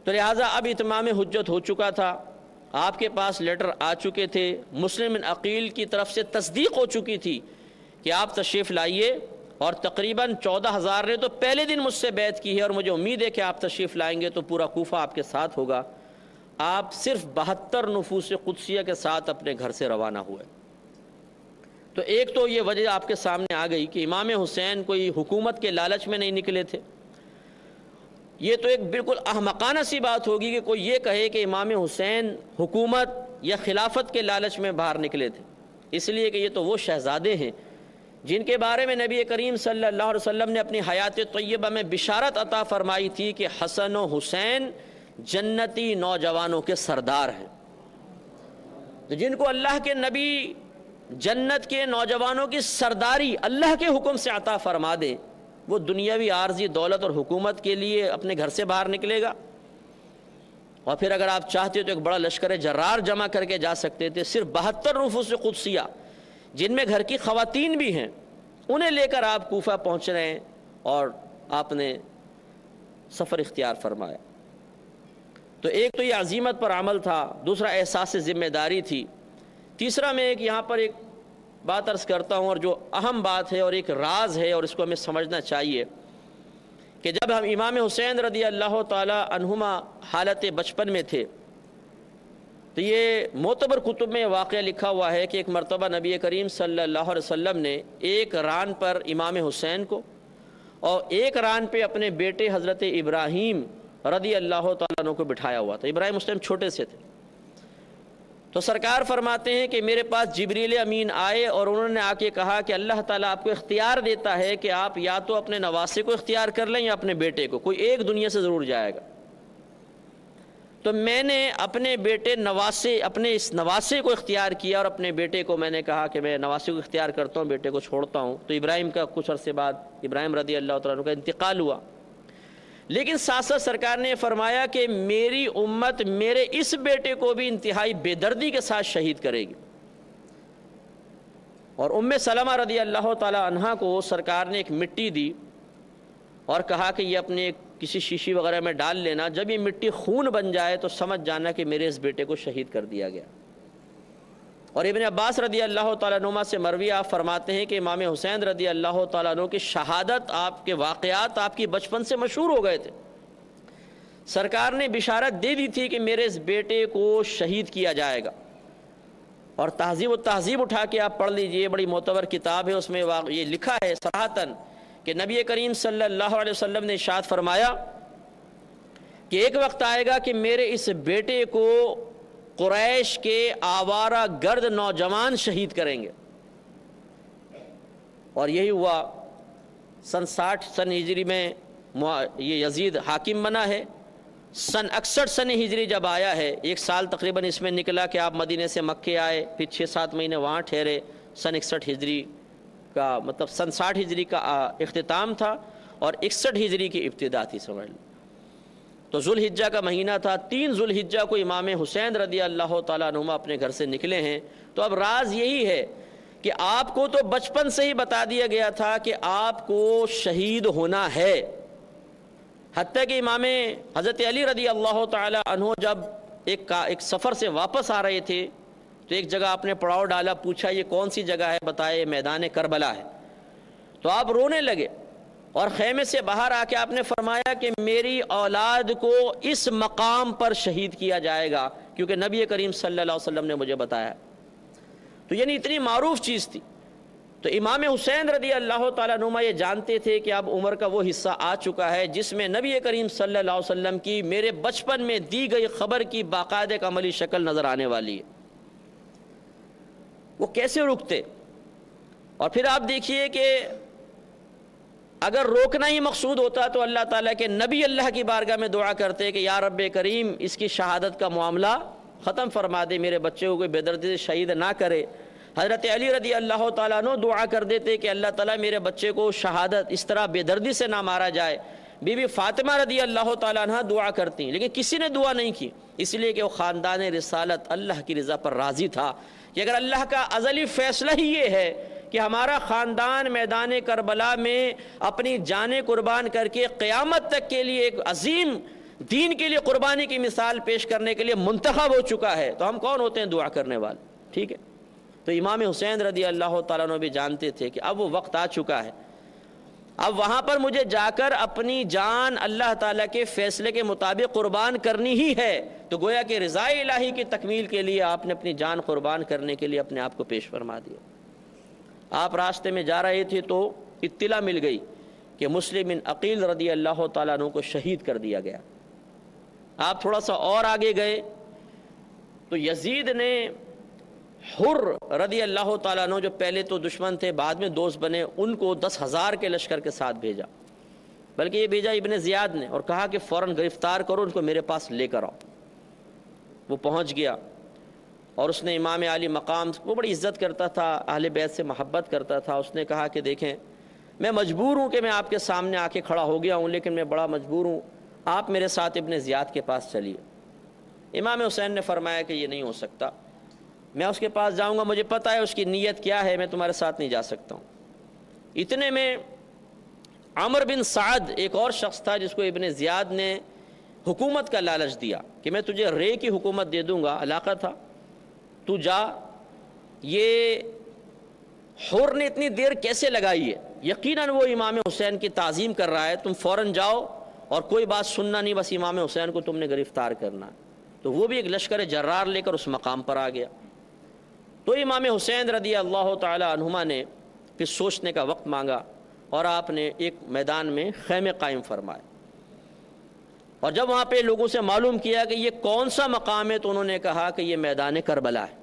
تو لہٰذا اب اتمام حجت ہو چکا تھا، آپ کے پاس لیٹر آ چکے تھے، مسلم بن عقیل کی طرف سے تصدیق ہو چکی تھی کہ آپ تشریف لائیے، اور تقریباً 14,000 نے تو پہلے دن مجھ سے بیعت کی ہے، اور مجھے امید ہے کہ آپ تشریف لائیں گے تو پورا کوفہ آپ کے ساتھ ہوگا۔ آپ صرف 72 نفوس قدسیہ کے ساتھ اپنے گھر سے روانہ ہوئے۔ تو ایک تو یہ وجہ آپ کے سامنے آ گئی کہ امام حسین کوئی حکومت کے لالچ میں نہیں نکلے تھے۔ یہ تو ایک بالکل احمقانہ سی بات ہوگی کہ کوئی یہ کہے کہ امام حسین حکومت یا خلافت کے لالچ میں باہر نکلے تھے، اس لیے کہ یہ تو وہ شہزادے ہیں جن کے بارے میں نبی کریم صلی اللہ علیہ وسلم نے اپنی حیات طیبہ میں بشارت عطا فرمائی تھی کہ حسن و حسین جنتی نوجوانوں کے سردار ہیں۔ تو جن کو اللہ کے نبی جنت کے نوجوانوں کی سرداری اللہ کے حکم سے عطا فرما دے، وہ دنیاوی عارضی دولت اور حکومت کے لیے اپنے گھر سے باہر نکلے گا؟ اور پھر اگر آپ چاہتے تو ایک بڑا لشکر جرار جمع کر کے جا سکتے تھے، صرف 72 نفوس قدسیہ جن میں گھر کی خواتین بھی ہیں، انہیں لے کر آپ کوفہ پہنچ رہے ہیں، اور آپ نے سفر اختیار فرمایا۔ تو ایک تو یہ عزیمت پر عمل تھا، دوسرا احساس ذمہ داری تھی، تیسرا میں یہاں پر ایک بات عرض کرتا ہوں، اور جو اہم بات ہے اور ایک راز ہے اور اس کو ہمیں سمجھنا چاہیے، کہ جب ہم امام حسین رضی اللہ تعالی عنہما حالت بچپن میں تھے تو یہ معتبر کتب میں واقعہ لکھا ہوا ہے کہ ایک مرتبہ نبی کریم صلی اللہ علیہ وسلم نے ایک ران پر امام حسین کو اور ایک ران پہ اپنے بیٹے حضرت ابراہیم رضی اللہ تعالیٰ عنہ کو بٹھایا ہوا تھا۔ ابراہیم اس ٹائم چھوٹے سے تھے۔ تو سرکار فرماتے ہیں کہ میرے پاس جبریل امین آئے اور انہوں نے آ کے کہا کہ اللہ تعالیٰ آپ کو اختیار دیتا ہے کہ آپ یا تو اپنے نواسے کو اختیار کر لیں یا اپنے بیٹے کو، کوئی ایک دنیا سے ضرور جائے گا۔ تو میں نے اپنے بیٹے اپنے اس نواسے کو اختیار کیا، اور اپنے بیٹے کو میں نے کہا کہ میں نواسے کو اختیار کرتا ہوں، بیٹے کو چھوڑتا ہوں۔ تو ابراہیم کا کچھ عرصے بعد ابراہیم رضی اللہ تعالیٰ عنہ کا انتقال ہوا، لیکن ساتھ ساتھ سرکار نے فرمایا کہ میری امت میرے اس بیٹے کو بھی انتہائی بے دردی کے ساتھ شہید کرے گی۔ اور ام سلمہ رضی اللہ تعالی عنہا کو سرکار نے ایک مٹی دی اور کہا کہ یہ اپنے کسی شیشی وغیرہ میں ڈال لینا، جب یہ مٹی خون بن جائے تو سمجھ جانا کہ میرے اس بیٹے کو شہید کر دیا گیا۔ اور ابن عباس رضی اللہ تعالیٰ عنہما سے مروی آپ فرماتے ہیں کہ امام حسین رضی اللہ تعالیٰ عنہ کی شہادت، آپ کے واقعات آپ کی بچپن سے مشہور ہو گئے تھے. سرکار نے بشارت دے دی تھی کہ میرے اس بیٹے کو شہید کیا جائے گا. اور تہذیب و تہذیب اٹھا کے آپ پڑھ لیجئے، بڑی معتبر کتاب ہے، اس میں یہ لکھا ہے صراحتاً کہ نبی کریم صلی اللہ علیہ وسلم نے ارشاد فرمایا کہ ایک وقت آئے گا کہ میرے اس بیٹے کو قریش کے آوارہ گرد نوجوان شہید کریں گے. اور یہی ہوا. سن 60 سن ہجری میں یہ یزید حاکم بنا ہے. سن 61 سن ہجری جب آیا ہے، 1 سال تقریباً اس میں نکلا کہ آپ مدینے سے مکے آئے، پھر 6-7 مہینے وہاں ٹھہرے. سن 61 ہجری کا مطلب سن 60 ہجری کا اختتام تھا اور 61 ہجری کی ابتدا تھی سمجھ لو. تو ذوالحجہ کا مہینہ تھا. 3 ذوالحجہ کو امام حسین رضی اللہ تعالیٰ عنہما اپنے گھر سے نکلے ہیں. تو اب راز یہی ہے کہ آپ کو تو بچپن سے ہی بتا دیا گیا تھا کہ آپ کو شہید ہونا ہے. حتیٰ کہ امام حضرت علی رضی اللہ تعالیٰ عنہ جب ایک سفر سے واپس آ رہے تھے تو ایک جگہ آپ نے پڑاؤ ڈالا، پوچھا یہ کون سی جگہ ہے؟ بتائے میدان کربلا ہے. تو آپ رونے لگے اور خیمے سے باہر آ کے آپ نے فرمایا کہ میری اولاد کو اس مقام پر شہید کیا جائے گا کیونکہ نبی کریم صلی اللہ علیہ وسلم نے مجھے بتایا. تو یعنی اتنی معروف چیز تھی. تو امام حسین رضی اللہ تعالیٰ عنہ یہ جانتے تھے کہ اب عمر کا وہ حصہ آ چکا ہے جس میں نبی کریم صلی اللہ علیہ وسلم کی میرے بچپن میں دی گئی خبر کی باقاعدہ ایک عملی شکل نظر آنے والی ہے. وہ کیسے رکتے؟ اور پھر آپ دیکھیے کہ اگر روکنا ہی مقصود ہوتا تو اللہ تعالیٰ کے نبی اللہ کی بارگاہ میں دعا کرتے کہ یا رب کریم اس کی شہادت کا معاملہ ختم فرما دے، میرے بچے کو کوئی بے دردی سے شہید نہ کرے. حضرت علی رضی اللہ تعالیٰ عنہ دعا کر دیتے کہ اللہ تعالیٰ میرے بچے کو شہادت اس طرح بے دردی سے نہ مارا جائے. بی بی فاطمہ رضی اللہ تعالیٰ عنہ دعا کرتی لیکن کسی نے دعا نہیں کی، اس لیے کہ وہ خاندان رسالت اللہ کی رضا پر راضی تھا کہ اگر اللہ کا ازلی فیصلہ ہی یہ ہے کہ ہمارا خاندان میدان کربلا میں اپنی جانیں قربان کر کے قیامت تک کے لیے ایک عظیم دین کے لیے قربانی کی مثال پیش کرنے کے لیے منتخب ہو چکا ہے تو ہم کون ہوتے ہیں دعا کرنے والے. ٹھیک ہے. تو امام حسین رضی اللہ تعالیٰ عنہ بھی جانتے تھے کہ اب وہ وقت آ چکا ہے، اب وہاں پر مجھے جا کر اپنی جان اللہ تعالیٰ کے فیصلے کے مطابق قربان کرنی ہی ہے. تو گویا کہ رضا الہی کی تکمیل کے لیے آپ نے اپنی جان قربان کرنے کے لیے اپنے آپ کو پیش فرما دیا. آپ راستے میں جا رہے تھے تو اطلاع مل گئی کہ مسلم بن عقیل رضی اللہ تعالیٰ عنہ کو شہید کر دیا گیا. آپ تھوڑا سا اور آگے گئے تو یزید نے حر رضی اللہ تعالیٰ عنہ جو پہلے تو دشمن تھے بعد میں دوست بنے، ان کو 10,000 کے لشکر کے ساتھ بھیجا، بلکہ یہ بھیجا ابن زیاد نے اور کہا کہ فوراً گرفتار کرو ان کو میرے پاس لے کر آؤ. وہ پہنچ گیا اور اس نے امام علی مقام، وہ بڑی عزت کرتا تھا، اہل بیت سے محبت کرتا تھا. اس نے کہا کہ دیکھیں میں مجبور ہوں کہ میں آپ کے سامنے آ کے کھڑا ہو گیا ہوں لیکن میں بڑا مجبور ہوں، آپ میرے ساتھ ابن زیاد کے پاس چلیے. امام حسین نے فرمایا کہ یہ نہیں ہو سکتا، میں اس کے پاس جاؤں گا، مجھے پتہ ہے اس کی نیت کیا ہے، میں تمہارے ساتھ نہیں جا سکتا ہوں. اتنے میں عمر بن سعد ایک اور شخص تھا جس کو ابن زیاد نے حکومت کا لالچ دیا کہ میں تجھے رے کی حکومت دے دوں گا، علاقہ تھا، تو جا. یہ حر نے اتنی دیر کیسے لگائی ہے؟ یقیناً وہ امام حسین کی تعظیم کر رہا ہے، تم فوراً جاؤ اور کوئی بات سننا نہیں، بس امام حسین کو تم نے گرفتار کرنا. تو وہ بھی ایک لشکر جرار لے کر اس مقام پر آ گیا. تو امام حسین رضی اللہ تعالی عنہما نے پھر سوچنے کا وقت مانگا اور آپ نے ایک میدان میں خیمے قائم فرمائے. اور جب وہاں پہ لوگوں سے معلوم کیا کہ یہ کون سا مقام ہے تو انہوں نے کہا کہ یہ میدان کربلا ہے.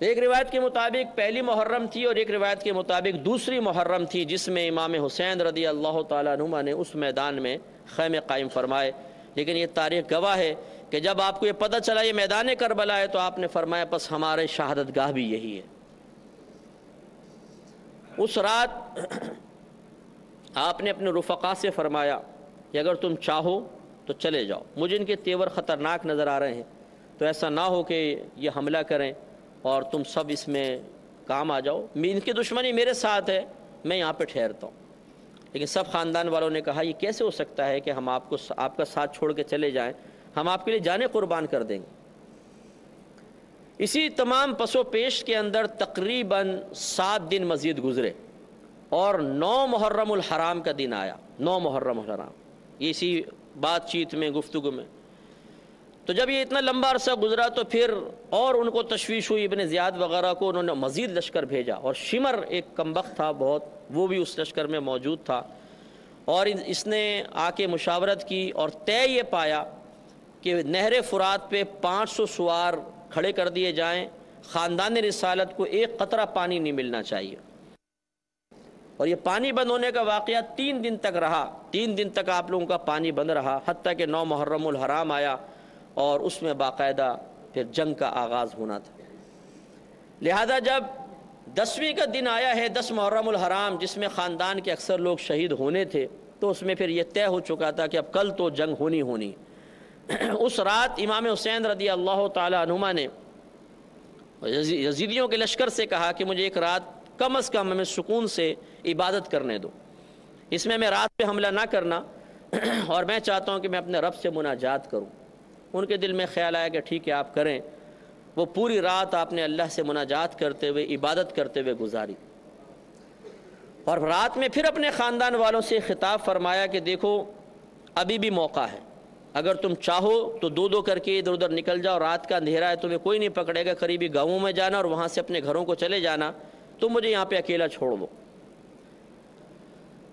ایک روایت کے مطابق پہلی محرم تھی اور ایک روایت کے مطابق دوسری محرم تھی جس میں امام حسین رضی اللہ تعالیٰ عنہما نے اس میدان میں خیمے قائم فرمائے. لیکن یہ تاریخ گواہ ہے کہ جب آپ کو یہ پتہ چلا یہ میدان کربلا ہے تو آپ نے فرمایا پس ہمارے شہادت گاہ بھی یہی ہے. اس رات آپ نے اپنے رفقا سے فرمایا کہ اگر تم چاہو تو چلے جاؤ، مجھے ان کے تیور خطرناک نظر آ رہے ہیں، تو ایسا نہ ہو کہ یہ حملہ کریں اور تم سب اس میں کام آ جاؤ. ان کی دشمنی میرے ساتھ ہے، میں یہاں پہ ٹھہرتا ہوں. لیکن سب خاندان والوں نے کہا یہ کیسے ہو سکتا ہے کہ ہم آپ کا ساتھ چھوڑ کے چلے جائیں، ہم آپ کے لیے جانیں قربان کر دیں گے. اسی تمام پس و پیش کے اندر تقریباً 7 دن مزید گزرے اور 9 محرم الحرام کا دن آیا. 9 محرم الحرام اسی بات چیت میں گفتگو میں. تو جب یہ اتنا لمبا عرصہ گزرا تو پھر اور ان کو تشویش ہوئی. ابن زیاد وغیرہ کو انہوں نے مزید لشکر بھیجا اور شمر ایک کمبخت تھا بہت، وہ بھی اس لشکر میں موجود تھا. اور اس نے آ کے مشاورت کی اور طے یہ پایا کہ نہر فرات پہ 500 سوار کھڑے کر دیے جائیں. خاندان رسالت کو ایک قطرہ پانی نہیں ملنا چاہیے. اور یہ پانی بند ہونے کا واقعہ 3 دن تک رہا. 3 دن تک آپ لوگوں کا پانی بند رہا، حتیٰ کہ 9 محرم الحرام آیا اور اس میں باقاعدہ پھر جنگ کا آغاز ہونا تھا. لہذا جب 10ویں کا دن آیا ہے 10 محرم الحرام، جس میں خاندان کے اکثر لوگ شہید ہونے تھے، تو اس میں پھر یہ طے ہو چکا تھا کہ اب کل تو جنگ ہونی. اس رات امام حسین رضی اللہ تعالی عنہما نے یزیدیوں کے لشکر سے کہا کہ مجھے ایک رات کم از کم ہمیں سکون سے عبادت کرنے دو، اس میں رات پہ حملہ نہ کرنا، اور میں چاہتا ہوں کہ میں اپنے رب سے مناجات کروں. ان کے دل میں خیال آیا کہ ٹھیک ہے آپ کریں. وہ پوری رات آپ نے اللہ سے مناجات کرتے ہوئے عبادت کرتے ہوئے گزاری. اور رات میں پھر اپنے خاندان والوں سے خطاب فرمایا کہ دیکھو ابھی بھی موقع ہے، اگر تم چاہو تو 2 کر کے ادھر ادھر نکل جاؤ. رات کا اندھیرا ہے، تمہیں کوئی نہیں پکڑے گا. قریبی گاؤں میں جانا اور وہاں سے اپنے گھروں کو چلے جانا. تم مجھے یہاں پہ اکیلا چھوڑ دو.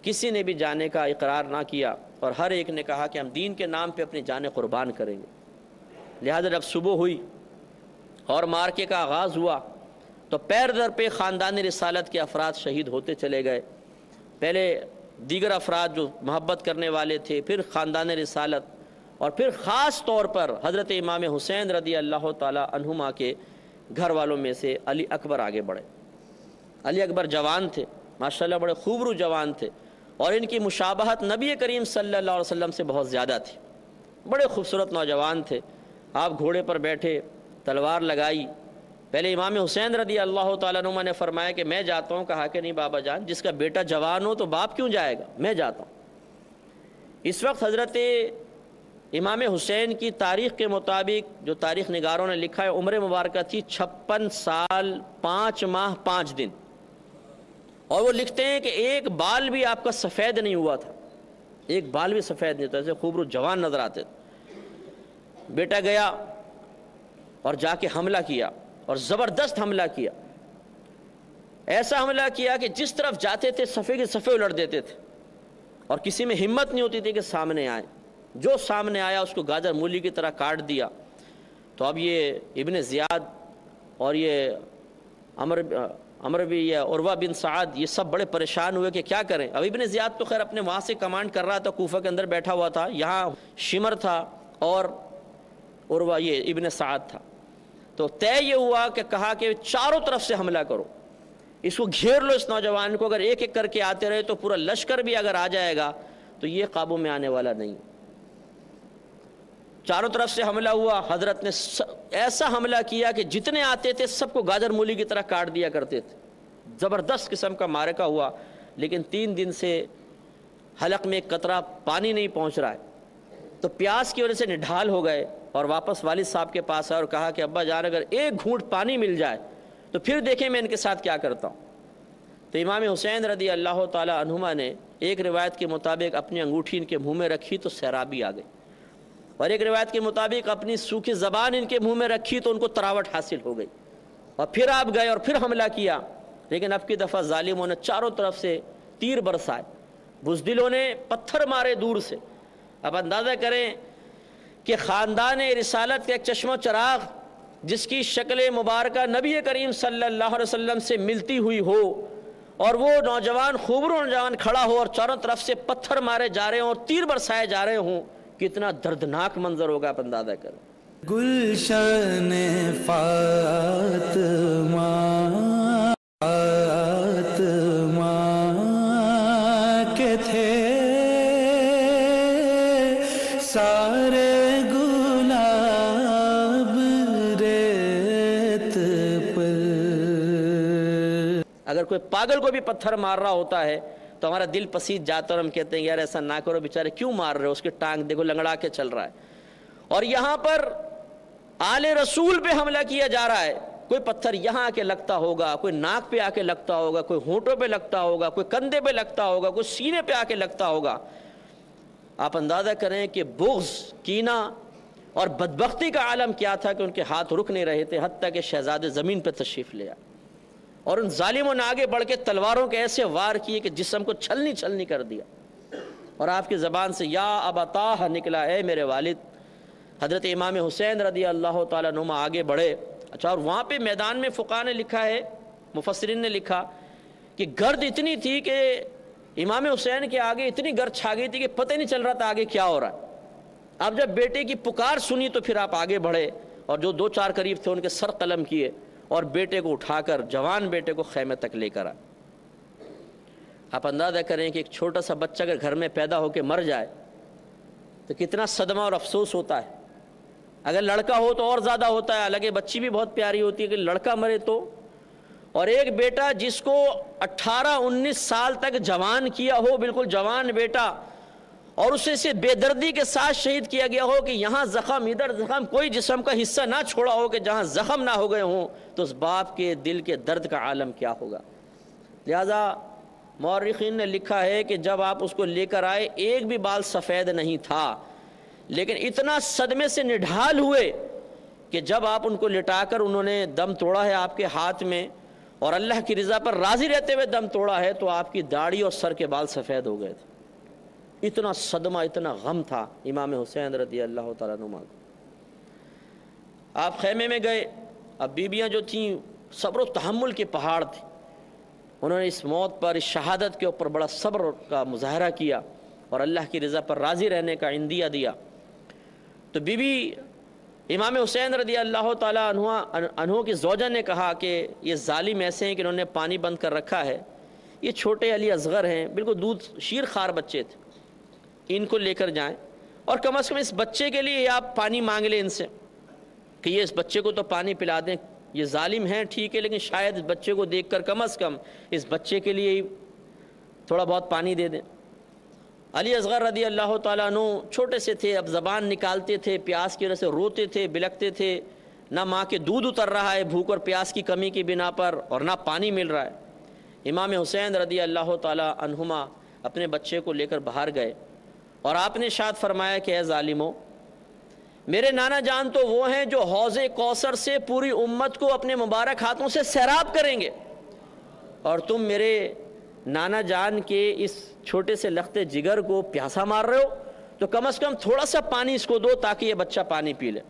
کسی نے بھی جانے کا اقرار نہ کیا اور ہر ایک نے کہا کہ ہم دین کے نام پہ اپنی جانیں قربان کریں گے. لہذا جب صبح ہوئی اور مارکے کا آغاز ہوا تو پیر در پہ خاندان رسالت کے افراد شہید ہوتے چلے گئے. پہلے دیگر افراد جو محبت کرنے والے تھے، پھر خاندان رسالت، اور پھر خاص طور پر حضرت امام حسین رضی اللہ تعالی عنہما کے گھر والوں میں سے علی اکبر آگے بڑھے. علی اکبر جوان تھے ماشاءاللہ، بڑے خوبرو جوان تھے، اور ان کی مشابہت نبی کریم صلی اللہ علیہ وسلم سے بہت زیادہ تھی. بڑے خوبصورت نوجوان تھے. آپ گھوڑے پر بیٹھے، تلوار لگائی. پہلے امام حسین رضی اللہ تعالیٰ عنہ نے فرمایا کہ میں جاتا ہوں. کہا کہ نہیں بابا جان، جس کا بیٹا جوان ہو تو باپ کیوں جائے گا، میں جاتا ہوں. اس وقت حضرت امام حسین کی تاریخ کے مطابق جو تاریخ نگاروں نے لکھا ہے، عمر مبارکہ تھی 56 سال 5 ماہ 5 دن. اور وہ لکھتے ہیں کہ ایک بال بھی آپ کا سفید نہیں ہوا تھا، ایک بال بھی سفید نہیں تھا، ایسے خوبرو جوان نظر آتے تھے. بیٹا گیا اور جا کے حملہ کیا، اور زبردست حملہ کیا. ایسا حملہ کیا کہ جس طرف جاتے تھے صفے کے صفے الٹ دیتے تھے، اور کسی میں ہمت نہیں ہوتی تھی کہ سامنے آئے. جو سامنے آیا اس کو گاجر مولی کی طرح کاٹ دیا. تو اب یہ ابن زیاد اور یہ عمر بھی، یہ عروہ بن سعد، یہ سب بڑے پریشان ہوئے کہ کیا کریں. اب ابن زیاد تو خیر اپنے وہاں سے کمانڈ کر رہا تھا، کوفہ کے اندر بیٹھا ہوا تھا. یہاں شمر تھا اور عروہ یہ ابن سعد تھا. تو طے یہ ہوا کہ کہا کہ چاروں طرف سے حملہ کرو، اس کو گھیر لو. اس نوجوان کو اگر ایک ایک کر کے آتے رہے تو پورا لشکر بھی اگر آ جائے گا تو یہ قابو میں آنے والا نہیں. چاروں طرف سے حملہ ہوا. حضرت نے ایسا حملہ کیا کہ جتنے آتے تھے سب کو گاجر مولی کی طرح کاٹ دیا کرتے تھے. زبردست قسم کا معرکہ ہوا. لیکن 3 دن سے حلق میں ایک قطرہ پانی نہیں پہنچ رہا ہے، تو پیاس کی وجہ سے نڈھال ہو گئے اور واپس والد صاحب کے پاس آئے اور کہا کہ ابا جان اگر ایک گھونٹ پانی مل جائے تو پھر دیکھیں میں ان کے ساتھ کیا کرتا ہوں. تو امام حسین رضی اللہ تعالی عنہما نے ایک روایت کے مطابق اپنی انگوٹھی ان کے منہ میں رکھی تو سیرابی آ گئی، اور ایک روایت کے مطابق اپنی سوکھی زبان ان کے منہ میں رکھی تو ان کو تراوٹ حاصل ہو گئی. اور پھر آپ گئے اور پھر حملہ کیا. لیکن اب کی دفعہ ظالموں نے چاروں طرف سے تیر برسائے، بزدلوں نے پتھر مارے دور سے. اب اندازہ کریں کہ خاندان رسالت کا ایک چشم و چراغ جس کی شکل مبارکہ نبی کریم صلی اللہ علیہ وسلم سے ملتی ہوئی ہو، اور وہ نوجوان خوبرو نوجوان کھڑا ہو اور چاروں طرف سے پتھر مارے جا رہے ہوں اور تیر برسائے جا رہے ہوں، کتنا دردناک منظر ہوگا آپ اندازہ کریں. گلشن فاطمہ کے تھے سارے گلاب ریت پر. اگر کوئی پاگل کو بھی پتھر مار رہا ہوتا ہے تو ہمارا دل پسیج جاتا ہے اور ہم کہتے ہیں یار ایسا نہ کرو، بیچارے کیوں مار رہے ہو، اس کی ٹانگ دیکھو لنگڑا کے چل رہا ہے. اور یہاں پر آل رسول پہ حملہ کیا جا رہا ہے، کوئی پتھر یہاں آ کے لگتا ہوگا، کوئی ناک پہ آ کے لگتا ہوگا، کوئی ہونٹوں پہ لگتا ہوگا، کوئی کندھے پہ لگتا ہوگا، کوئی سینے پہ آ کے لگتا ہوگا۔ آپ اندازہ کریں کہ بغض، کینہ اور بدبختی کا عالم کیا تھا کہ ان کے ہاتھ رک نہیں رہے تھے، حتیٰ کہ شہزادے زمین پہ تشریف لے آئے اور ان ظالموں نے آگے بڑھ کے تلواروں کے ایسے وار کیے کہ جسم کو چھلنی چھلنی کر دیا، اور آپ کی زبان سے یا ابتاہ نکلا، اے میرے والد۔ حضرت امام حسین رضی اللہ تعالیٰ عنہ آگے بڑھے۔ اچھا، اور وہاں پہ میدان میں فقہاء نے لکھا ہے، مفسرین نے لکھا کہ گرد اتنی تھی کہ امام حسین کے آگے اتنی گرد چھا گئی تھی کہ پتہ نہیں چل رہا تھا آگے کیا ہو رہا ہے۔ اب جب بیٹے کی پکار سنی تو پھر آپ آگے بڑھے اور جو دو چار قریب تھے ان کے سر قلم کیے اور بیٹے کو اٹھا کر، جوان بیٹے کو خیمے تک لے کر آئے۔ آپ اندازہ کریں کہ ایک چھوٹا سا بچہ اگر گھر میں پیدا ہو کے مر جائے تو کتنا صدمہ اور افسوس ہوتا ہے۔ اگر لڑکا ہو تو اور زیادہ ہوتا ہے، حالانکہ بچی بھی بہت پیاری ہوتی ہے، کہ لڑکا مرے تو۔ اور ایک بیٹا جس کو 18-19 سال تک جوان کیا ہو، بالکل جوان بیٹا، اور اسے سے بے دردی کے ساتھ شہید کیا گیا ہو کہ یہاں زخم، ادھر زخم، کوئی جسم کا حصہ نہ چھوڑا ہو کہ جہاں زخم نہ ہو گئے ہوں، تو اس باپ کے دل کے درد کا عالم کیا ہوگا۔ لہذا مورخین نے لکھا ہے کہ جب آپ اس کو لے کر آئے ایک بھی بال سفید نہیں تھا، لیکن اتنا صدمے سے نڈھال ہوئے کہ جب آپ ان کو لٹا کر انہوں نے دم توڑا ہے آپ کے ہاتھ میں، اور اللہ کی رضا پر راضی رہتے ہوئے دم توڑا ہے، تو آپ کی داڑھی اور سر کے بال سفید ہو گئے تھے۔ اتنا صدمہ، اتنا غم تھا امام حسین رضی اللہ تعالیٰ عنہ۔ آپ خیمے میں گئے، اب بیویاں جو تھیں صبر و تحمل کے پہاڑ تھے، انہوں نے اس موت پر، اس شہادت کے اوپر بڑا صبر کا مظاہرہ کیا اور اللہ کی رضا پر راضی رہنے کا عندیہ دیا۔ تو بی بی امام حسین رضی اللہ تعالیٰ عنہ کی زوجہ نے کہا کہ یہ ظالم ایسے ہیں کہ انہوں نے پانی بند کر رکھا ہے، یہ چھوٹے علی اصغر ہیں، بالکل دودھ شیر خوار بچے تھے، ان کو لے کر جائیں اور کم از کم اس بچے کے لیے آپ پانی مانگ لیں ان سے کہ یہ اس بچے کو تو پانی پلا دیں۔ یہ ظالم ہیں ٹھیک ہے، لیکن شاید اس بچے کو دیکھ کر کم از کم اس بچے کے لیے تھوڑا بہت پانی دے دیں۔ علی اصغر رضی اللہ تعالیٰ عنہ چھوٹے سے تھے، اب زبان نکالتے تھے، پیاس کی وجہ سے روتے تھے، بلکتے تھے، نہ ماں کے دودھ اتر رہا ہے بھوک اور پیاس کی کمی کی بنا پر، اور نہ پانی مل رہا ہے۔ امام حسین رضی اللہ تعالیٰ عنہما اپنے بچے کو لے کر باہر گئے اور آپ نے ارشاد فرمایا کہ اے ظالموں، میرے نانا جان تو وہ ہیں جو حوض کوثر سے پوری امت کو اپنے مبارک ہاتھوں سے سیراب کریں گے، اور تم میرے نانا جان کے اس چھوٹے سے لخت جگر کو پیاسا مار رہے ہو، تو کم از کم تھوڑا سا پانی اس کو دو تاکہ یہ بچہ پانی پی لے۔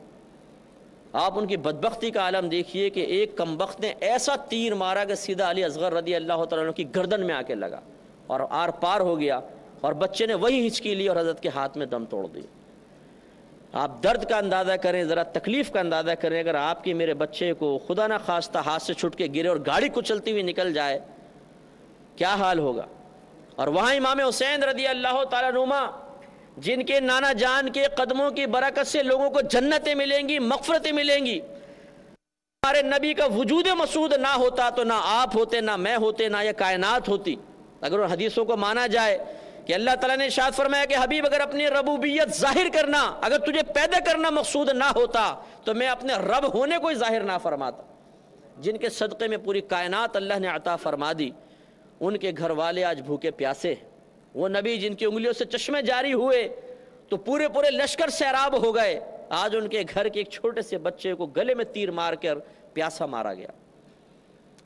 آپ ان کی بدبختی کا عالم دیکھیے کہ ایک کمبخت نے ایسا تیر مارا کہ سیدھا علی اصغر رضی اللہ تعالیٰ عنہ کی گردن میں آ کے لگا اور آر پار ہو گیا، اور بچے نے وہی ہچکی لی اور حضرت کے ہاتھ میں دم توڑ دی۔ آپ درد کا اندازہ کریں، ذرا تکلیف کا اندازہ کریں، اگر آپ کی میرے بچے کو خدا نہ خواستہ ہاتھ سے چھٹ کے گرے اور گاڑی کچلتی ہوئی نکل جائے، کیا حال ہوگا۔ اور وہاں امام حسین رضی اللہ تعالیٰ عنہ جن کے نانا جان کے قدموں کی برکت سے لوگوں کو جنتیں ملیں گی، مغفرتیں ملیں گی۔ ہمارے نبی کا وجود مسعود نہ ہوتا تو نہ آپ ہوتے، نہ میں ہوتے، نہ یہ کائنات ہوتی۔ اگر ان حدیثوں کو مانا جائے کہ اللہ تعالیٰ نے ارشاد فرمایا کہ حبیب اگر اپنی ربوبیت ظاہر کرنا، اگر تجھے پیدا کرنا مقصود نہ ہوتا تو میں اپنے رب ہونے کو ہی ظاہر نہ فرماتا۔ جن کے صدقے میں پوری کائنات اللہ نے عطا فرما دی، ان کے گھر والے آج بھوکے پیاسے، وہ نبی جن کی انگلیوں سے چشمے جاری ہوئے تو پورے پورے لشکر سیراب ہو گئے، آج ان کے گھر کے ایک چھوٹے سے بچے کو گلے میں تیر مار کر پیاسا مارا گیا۔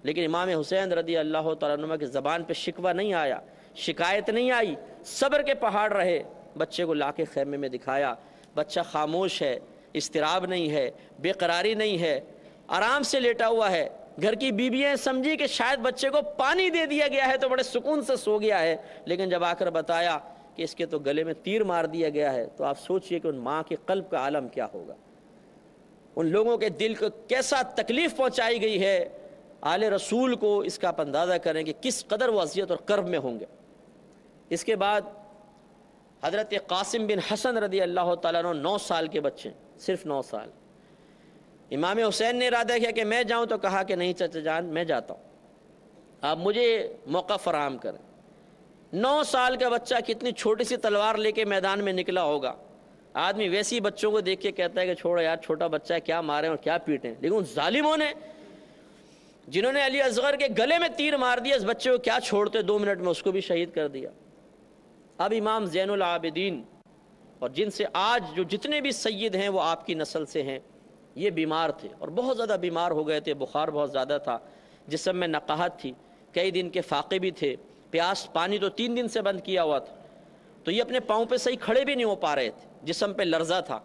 لیکن امام حسین رضی اللہ تعالیٰ عنہ کی زبان پہ شکوہ نہیں آیا، شکایت نہیں آئی، صبر کے پہاڑ رہے۔ بچے کو لا کے خیمے میں دکھایا، بچہ خاموش ہے، اضطراب نہیں ہے، بے قراری نہیں ہے، آرام سے لیٹا ہوا ہے۔ گھر کی بیویاں سمجھی کہ شاید بچے کو پانی دے دیا گیا ہے تو بڑے سکون سے سو گیا ہے، لیکن جب آ کر بتایا کہ اس کے تو گلے میں تیر مار دیا گیا ہے، تو آپ سوچئے کہ ان ماں کے قلب کا عالم کیا ہوگا، ان لوگوں کے دل کو کیسا تکلیف پہنچائی گئی ہے۔ آل رسول کو اس کا آپ اندازہ کریں کہ کس قدر وہ اذیت اور کرب میں ہوں گے۔ اس کے بعد حضرت قاسم بن حسن رضی اللہ تعالیٰ عنہ 9 سال کے بچے، صرف 9 سال۔ امام حسین نے ارادہ کیا کہ میں جاؤں، تو کہا کہ نہیں چچا جان میں جاتا ہوں، آپ مجھے موقع فراہم کریں۔ 9 سال کا بچہ کتنی چھوٹی سی تلوار لے کے میدان میں نکلا ہوگا، آدمی ویسے ہی بچوں کو دیکھ کے کہتا ہے کہ چھوڑو یار چھوٹا بچہ ہے، کیا ماریں اور کیا پیٹیں، لیکن ان ظالموں نے جنہوں نے علی اصغر کے گلے میں تیر مار دیا اس بچے کو کیا چھوڑتے، 2 منٹ میں اس کو بھی شہید کر دیا۔ اب امام زین العابدین اور جن سے آج جو جتنے بھی سید ہیں وہ آپ کی نسل سے ہیں، یہ بیمار تھے اور بہت زیادہ بیمار ہو گئے تھے، بخار بہت زیادہ تھا، جسم میں نقاہت تھی، کئی دن کے فاقے بھی تھے، پیاس پانی تو 3 دن سے بند کیا ہوا تھا، تو یہ اپنے پاؤں پہ صحیح کھڑے بھی نہیں ہو پا رہے تھے، جسم پہ لرزہ تھا۔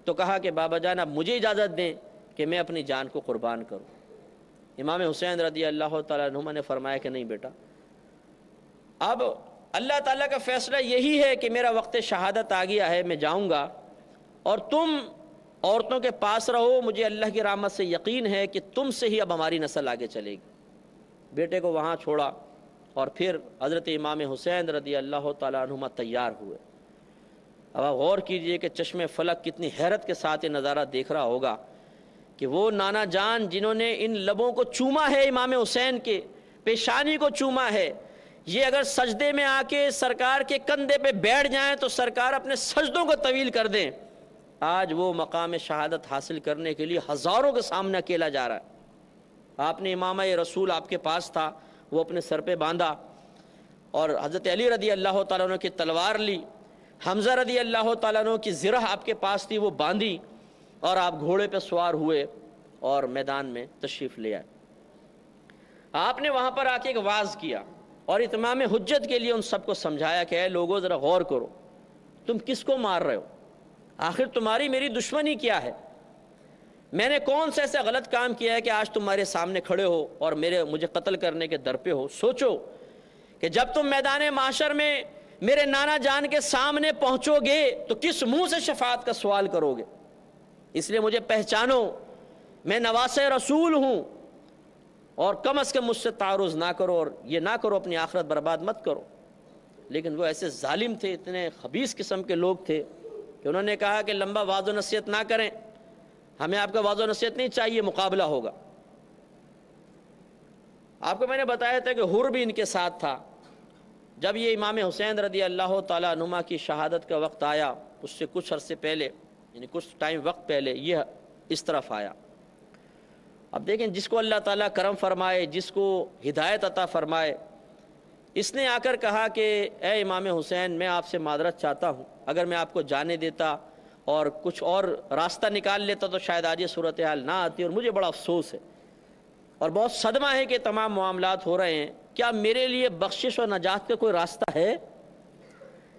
تو کہا کہ بابا جان اب مجھے اجازت دیں کہ میں اپنی جان کو قربان کروں۔ امام حسین رضی اللہ تعالیٰ عنہما نے فرمایا کہ نہیں بیٹا، اب اللہ تعالیٰ کا فیصلہ یہی ہے کہ میرا وقت شہادت آ گیا ہے، میں جاؤں گا اور تم عورتوں کے پاس رہو، مجھے اللہ کی رحمت سے یقین ہے کہ تم سے ہی اب ہماری نسل آگے چلے گی۔ بیٹے کو وہاں چھوڑا اور پھر حضرت امام حسین رضی اللہ تعالیٰ عنہما تیار ہوئے۔ اب آپ غور کیجئے کہ چشم فلک کتنی حیرت کے ساتھ یہ نظارہ دیکھ رہا ہوگا کہ وہ نانا جان جنہوں نے ان لبوں کو چوما ہے، امام حسین کے پیشانی کو چوما ہے، یہ اگر سجدے میں آ کے سرکار کے کندھے پہ بیٹھ جائیں تو سرکار اپنے سجدوں کو طویل کر دیں۔ آج وہ مقام شہادت حاصل کرنے کے لیے ہزاروں کے سامنے اکیلا جا رہا ہے۔ آپ نے امامہ رسول آپ کے پاس تھا، وہ اپنے سر پہ باندھا، اور حضرت علی رضی اللہ تعالیٰ عنہ کی تلوار لی، حمزہ رضی اللہ تعالیٰ عنہ کی زرہ آپ کے پاس تھی، وہ باندھی، اور آپ گھوڑے پہ سوار ہوئے اور میدان میں تشریف لے آئے۔ آپ نے وہاں پر آ کے ایک واعظ کیا اور اتمام حجت کے لیے ان سب کو سمجھایا کہ اے لوگوں ذرا غور کرو، تم کس کو مار رہے ہو؟ آخر تمہاری میری دشمنی کیا ہے؟ میں نے کون سے ایسا غلط کام کیا ہے کہ آج تمہارے سامنے کھڑے ہو اور مجھے قتل کرنے کے در پہ ہو؟ سوچو کہ جب تم میدان معاشر میں میرے نانا جان کے سامنے پہنچو گے تو کس منہ سے شفاعت کا سوال کرو گے؟ اس لیے مجھے پہچانو، میں نواسہ رسول ہوں، اور کم از کم مجھ سے تعارض نہ کرو، اور یہ نہ کرو اپنی آخرت برباد مت کرو۔ لیکن وہ ایسے ظالم تھے، اتنے خبیث قسم کے لوگ تھے کہ انہوں نے کہا کہ لمبا وعظ و نصیحت نہ کریں، ہمیں آپ کا وعظ و نصیحت نہیں چاہیے، مقابلہ ہوگا۔ آپ کو میں نے بتایا تھا کہ حر بھی ان کے ساتھ تھا۔ جب یہ امام حسین رضی اللہ تعالیٰ عنہما کی شہادت کا وقت آیا، اس سے کچھ عرصے پہلے، یعنی کچھ ٹائم وقت پہلے، یہ اس طرف آیا۔ اب دیکھیں، جس کو اللہ تعالیٰ کرم فرمائے، جس کو ہدایت عطا فرمائے، اس نے آ کر کہا کہ اے امام حسین، میں آپ سے معذرت چاہتا ہوں، اگر میں آپ کو جانے دیتا اور کچھ اور راستہ نکال لیتا تو شاید آج یہ صورتحال نہ آتی، اور مجھے بڑا افسوس ہے اور بہت صدمہ ہے کہ تمام معاملات ہو رہے ہیں، کیا میرے لیے بخشش اور نجات کا کوئی راستہ ہے؟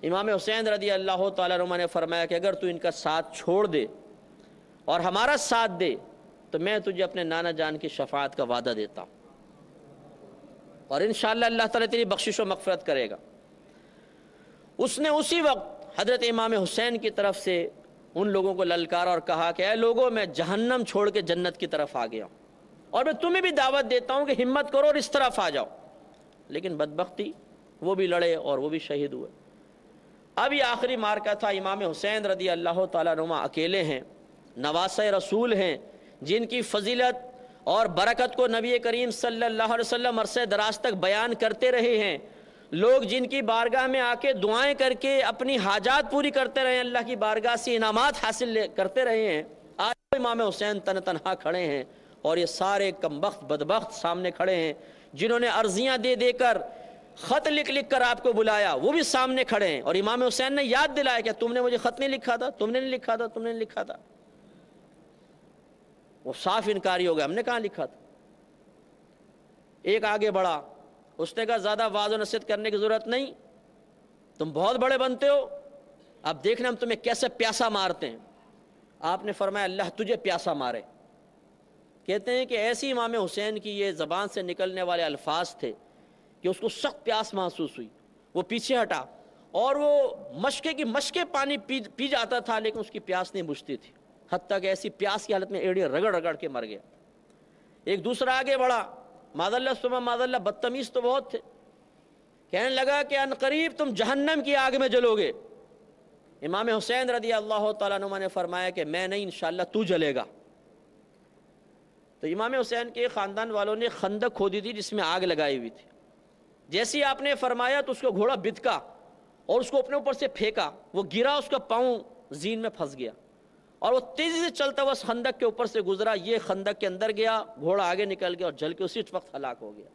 امام حسین رضی اللہ تعالیٰ عنہ نے فرمایا کہ اگر تو ان کا ساتھ چھوڑ دے اور ہمارا ساتھ دے تو میں تجھے اپنے نانا جان کی شفاعت کا وعدہ دیتا ہوں، اور انشاءاللہ اللہ تعالیٰ تیری بخشش و مغفرت کرے گا۔ اس نے اسی وقت حضرت امام حسین کی طرف سے ان لوگوں کو للکارا اور کہا کہ اے لوگوں، میں جہنم چھوڑ کے جنت کی طرف آ گیا ہوں، اور میں تمہیں بھی دعوت دیتا ہوں کہ ہمت کرو اور اس طرف آ جاؤ۔ لیکن بدبختی، وہ بھی لڑے اور وہ بھی شہید ہوئے۔ اب یہ آخری معرکہ تھا، امام حسین رضی اللہ تعالیٰ عنہ اکیلے ہیں، نواسہ رسول ہیں، جن کی فضیلت اور برکت کو نبی کریم صلی اللہ علیہ وسلم عرصہ دراز تک بیان کرتے رہے ہیں، لوگ جن کی بارگاہ میں آ کے دعائیں کر کے اپنی حاجات پوری کرتے رہے ہیں، اللہ کی بارگاہ سے انعامات حاصل کرتے رہے ہیں۔ آج امام حسین تنہا کھڑے ہیں، اور یہ سارے کمبخت بدبخت سامنے کھڑے ہیں جنہوں نے عرضیاں دے دے کر، خط لکھ لکھ کر آپ کو بلایا، وہ بھی سامنے کھڑے ہیں، اور امام حسین نے یاد دلایا کہ تم نے مجھے خط نہیں لکھا تھا، تم نے نہیں لکھا تھا، تم نے نہیں لکھا تھا۔ وہ صاف انکاری ہو گیا، ہم نے کہاں لکھا تھا۔ ایک آگے بڑھا، اس نے کہا زیادہ وعظ و نصیحت کرنے کی ضرورت نہیں، تم بہت بڑے بنتے ہو، اب دیکھنا ہم تمہیں کیسے پیاسا مارتے ہیں۔ آپ نے فرمایا اللہ تجھے پیاسا مارے۔ کہتے ہیں کہ ایسی امام حسین کی یہ زبان سے نکلنے والے الفاظ تھے کہ اس کو سخت پیاس محسوس ہوئی، وہ پیچھے ہٹا، اور وہ مشکے کی مشکے پانی پی جاتا تھا، لیکن اس کی پیاس نہیں بجھتی تھی، حتیٰ کہ ایسی پیاس کی حالت میں ایڑیاں رگڑ رگڑ کے مر گیا۔ ایک دوسرا آگے بڑھا، معذاللہ ثم معذاللہ، بدتمیز تو بہت تھے، کہنے لگا کہ ان قریب تم جہنم کی آگ میں جلو گے۔ امام حسین رضی اللہ تعالیٰ عنہ نے فرمایا کہ میں نہیں، انشاءاللہ تو جلے گا۔ تو امام حسین کے خاندان والوں نے خندق کھودی تھی جس میں آگ لگائی ہوئی تھی، جیسے آپ نے فرمایا تو اس کو گھوڑا بدکا اور اس کو اپنے اوپر سے پھینکا، وہ گرا، اس کا پاؤں زین میں پھنس گیا اور وہ تیزی سے چلتا ہوا اس خندق کے اوپر سے گزرا، یہ خندق کے اندر گیا، گھوڑا آگے نکل گیا اور جل کے اسی وقت ہلاک ہو گیا۔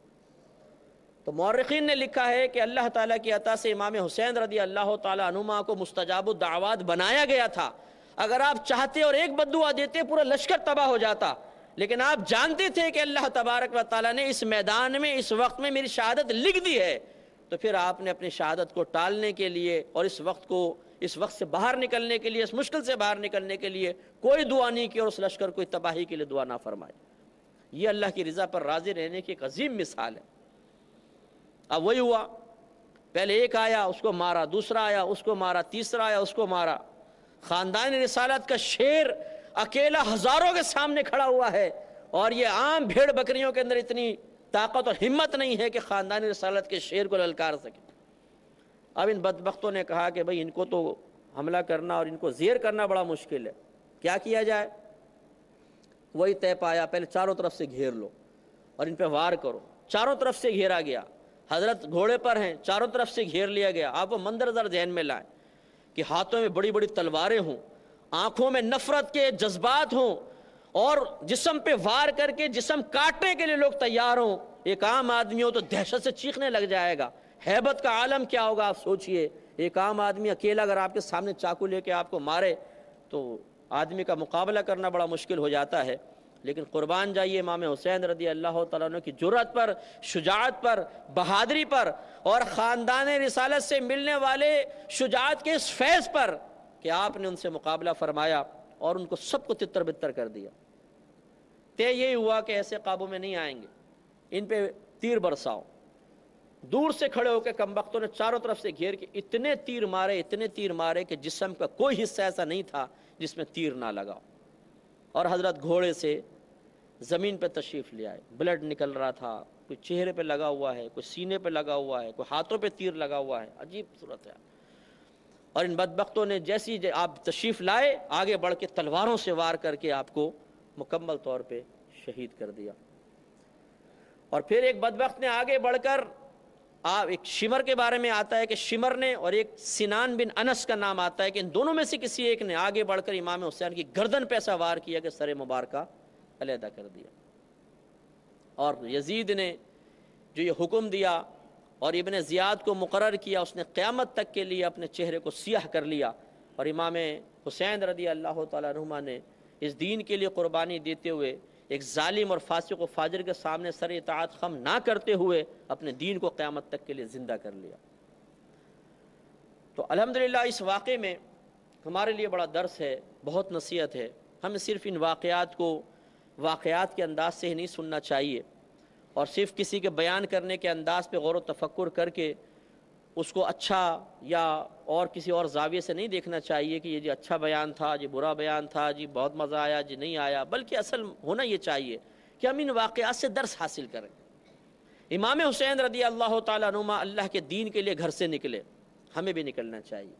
تو مورخین نے لکھا ہے کہ اللہ تعالیٰ کی عطا سے امام حسین رضی اللہ تعالیٰ عنہما کو مستجاب الدعوات بنایا گیا تھا۔ اگر آپ چاہتے اور ایک بد دعا دیتے پورا لشکر تباہ ہو جاتا، لیکن آپ جانتے تھے کہ اللہ تبارک و تعالیٰ نے اس میدان میں اس وقت میں میری شہادت لکھ دی ہے، تو پھر آپ نے اپنی شہادت کو ٹالنے کے لیے اور اس وقت سے باہر نکلنے کے لیے، اس مشکل سے باہر نکلنے کے لیے کوئی دعا نہیں کی اور اس لشکر کو تباہی کے لیے دعا نہ فرمائی۔ یہ اللہ کی رضا پر راضی رہنے کی ایک عظیم مثال ہے۔ اب وہی ہوا، پہلے ایک آیا اس کو مارا، دوسرا آیا اس کو مارا، تیسرا آیا اس کو مارا۔ خاندان رسالت کا شیر اکیلا ہزاروں کے سامنے کھڑا ہوا ہے، اور یہ عام بھیڑ بکریوں کے اندر اتنی طاقت اور ہمت نہیں ہے کہ خاندان رسالت کے شیر کو للکار سکے۔ اب ان بدبختوں نے کہا کہ بھئی ان کو تو حملہ کرنا اور ان کو زیر کرنا بڑا مشکل ہے، کیا کیا جائے؟ وہی طے پایا، پہلے چاروں طرف سے گھیر لو اور ان پہ وار کرو۔ چاروں طرف سے گھیرا گیا، حضرت گھوڑے پر ہیں، چاروں طرف سے گھیر لیا گیا۔ آپ وہ منظر ذرا ذہن میں لائیں کہ ہاتھوں میں بڑی بڑی تلواریں ہوں، آنکھوں میں نفرت کے جذبات ہوں، اور جسم پہ وار کر کے جسم کاٹنے کے لیے لوگ تیار ہوں۔ ایک عام آدمی ہو تو دہشت سے چیخنے لگ جائے گا، ہیبت کا عالم کیا ہوگا آپ سوچئے۔ ایک عام آدمی اکیلا اگر آپ کے سامنے چاقو لے کے آپ کو مارے تو آدمی کا مقابلہ کرنا بڑا مشکل ہو جاتا ہے۔ لیکن قربان جائیے امام حسین رضی اللہ تعالیٰ عنہ کی جرأت پر، شجاعت پر، بہادری پر، اور خاندان رسالت سے ملنے والے شجاعت کے اس فیض پر کہ آپ نے ان سے مقابلہ فرمایا اور ان کو سب کو تتر بتر کر دیا۔ طے یہی ہوا کہ ایسے قابو میں نہیں آئیں گے، ان پہ تیر برساؤ۔ دور سے کھڑے ہو کے کمبختوں نے چاروں طرف سے گھیر کے اتنے تیر مارے کہ جسم کا کوئی حصہ ایسا نہیں تھا جس میں تیر نہ لگا۔ اور حضرت گھوڑے سے زمین پہ تشریف لے آئے، بلڈ نکل رہا تھا، کوئی چہرے پہ لگا ہوا ہے، کوئی سینے پہ لگا ہوا ہے، کوئی ہاتھوں پہ تیر لگا ہوا ہے، عجیب صورت ہے۔ اور ان بدبختوں نے جیسی آپ تشریف لائے آگے بڑھ کے تلواروں سے وار کر کے آپ کو مکمل طور پہ شہید کر دیا۔ اور پھر ایک بدبخت نے آگے بڑھ کر ایک شمر کے بارے میں آتا ہے کہ شمر نے، اور ایک سنان بن انس کا نام آتا ہے کہ ان دونوں میں سے کسی ایک نے آگے بڑھ کر امام حسین کی گردن پہ ایسا وار کیا کہ سر مبارکہ علیحدہ کر دیا۔ اور یزید نے جو یہ حکم دیا اور ابن زیاد کو مقرر کیا، اس نے قیامت تک کے لیے اپنے چہرے کو سیاہ کر لیا، اور امام حسین رضی اللہ تعالیٰ عنہ نے اس دین کے لیے قربانی دیتے ہوئے ایک ظالم اور فاسق و فاجر کے سامنے سر اطاعت خم نہ کرتے ہوئے اپنے دین کو قیامت تک کے لیے زندہ کر لیا۔ تو الحمدللہ اس واقعے میں ہمارے لیے بڑا درس ہے، بہت نصیحت ہے۔ ہمیں صرف ان واقعات کے انداز سے ہی نہیں سننا چاہیے، اور صرف کسی کے بیان کرنے کے انداز پہ غور و تفکر کر کے اس کو اچھا یا اور کسی اور زاویے سے نہیں دیکھنا چاہیے کہ یہ جی اچھا بیان تھا، جی برا بیان تھا، جی بہت مزہ آیا، جی نہیں آیا، بلکہ اصل ہونا یہ چاہیے کہ ہم ان واقعات سے درس حاصل کریں۔ امام حسین رضی اللہ تعالیٰ عنہ اللہ کے دین کے لیے گھر سے نکلے، ہمیں بھی نکلنا چاہیے۔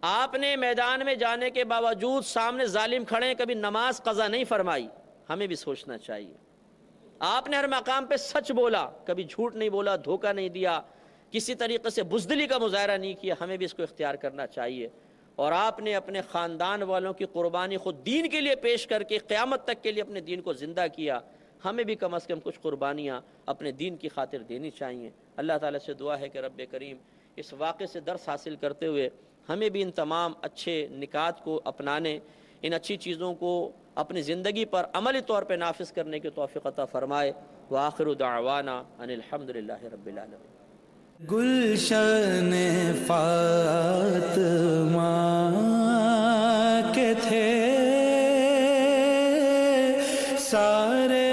آپ نے میدان میں جانے کے باوجود سامنے ظالم کھڑے کبھی نماز قضا نہیں فرمائی، ہمیں بھی سوچنا چاہیے۔ آپ نے ہر مقام پہ سچ بولا، کبھی جھوٹ نہیں بولا، دھوکہ نہیں دیا، کسی طریقے سے بزدلی کا مظاہرہ نہیں کیا، ہمیں بھی اس کو اختیار کرنا چاہیے۔ اور آپ نے اپنے خاندان والوں کی قربانی خود دین کے لیے پیش کر کے قیامت تک کے لیے اپنے دین کو زندہ کیا، ہمیں بھی کم از کم کچھ قربانیاں اپنے دین کی خاطر دینی چاہیے۔ اللہ تعالیٰ سے دعا ہے کہ رب کریم اس واقعے سے درس حاصل کرتے ہوئے ہمیں بھی ان تمام اچھے نکات کو اپنانے، ان اچھی چیزوں کو اپنی زندگی پر عملی طور پہ نافذ کرنے کی توفیق عطا فرمائے۔ وآخر دعوانا ان الحمدللہ رب العالمین۔ گلشن فاطمہ کے تھے سارے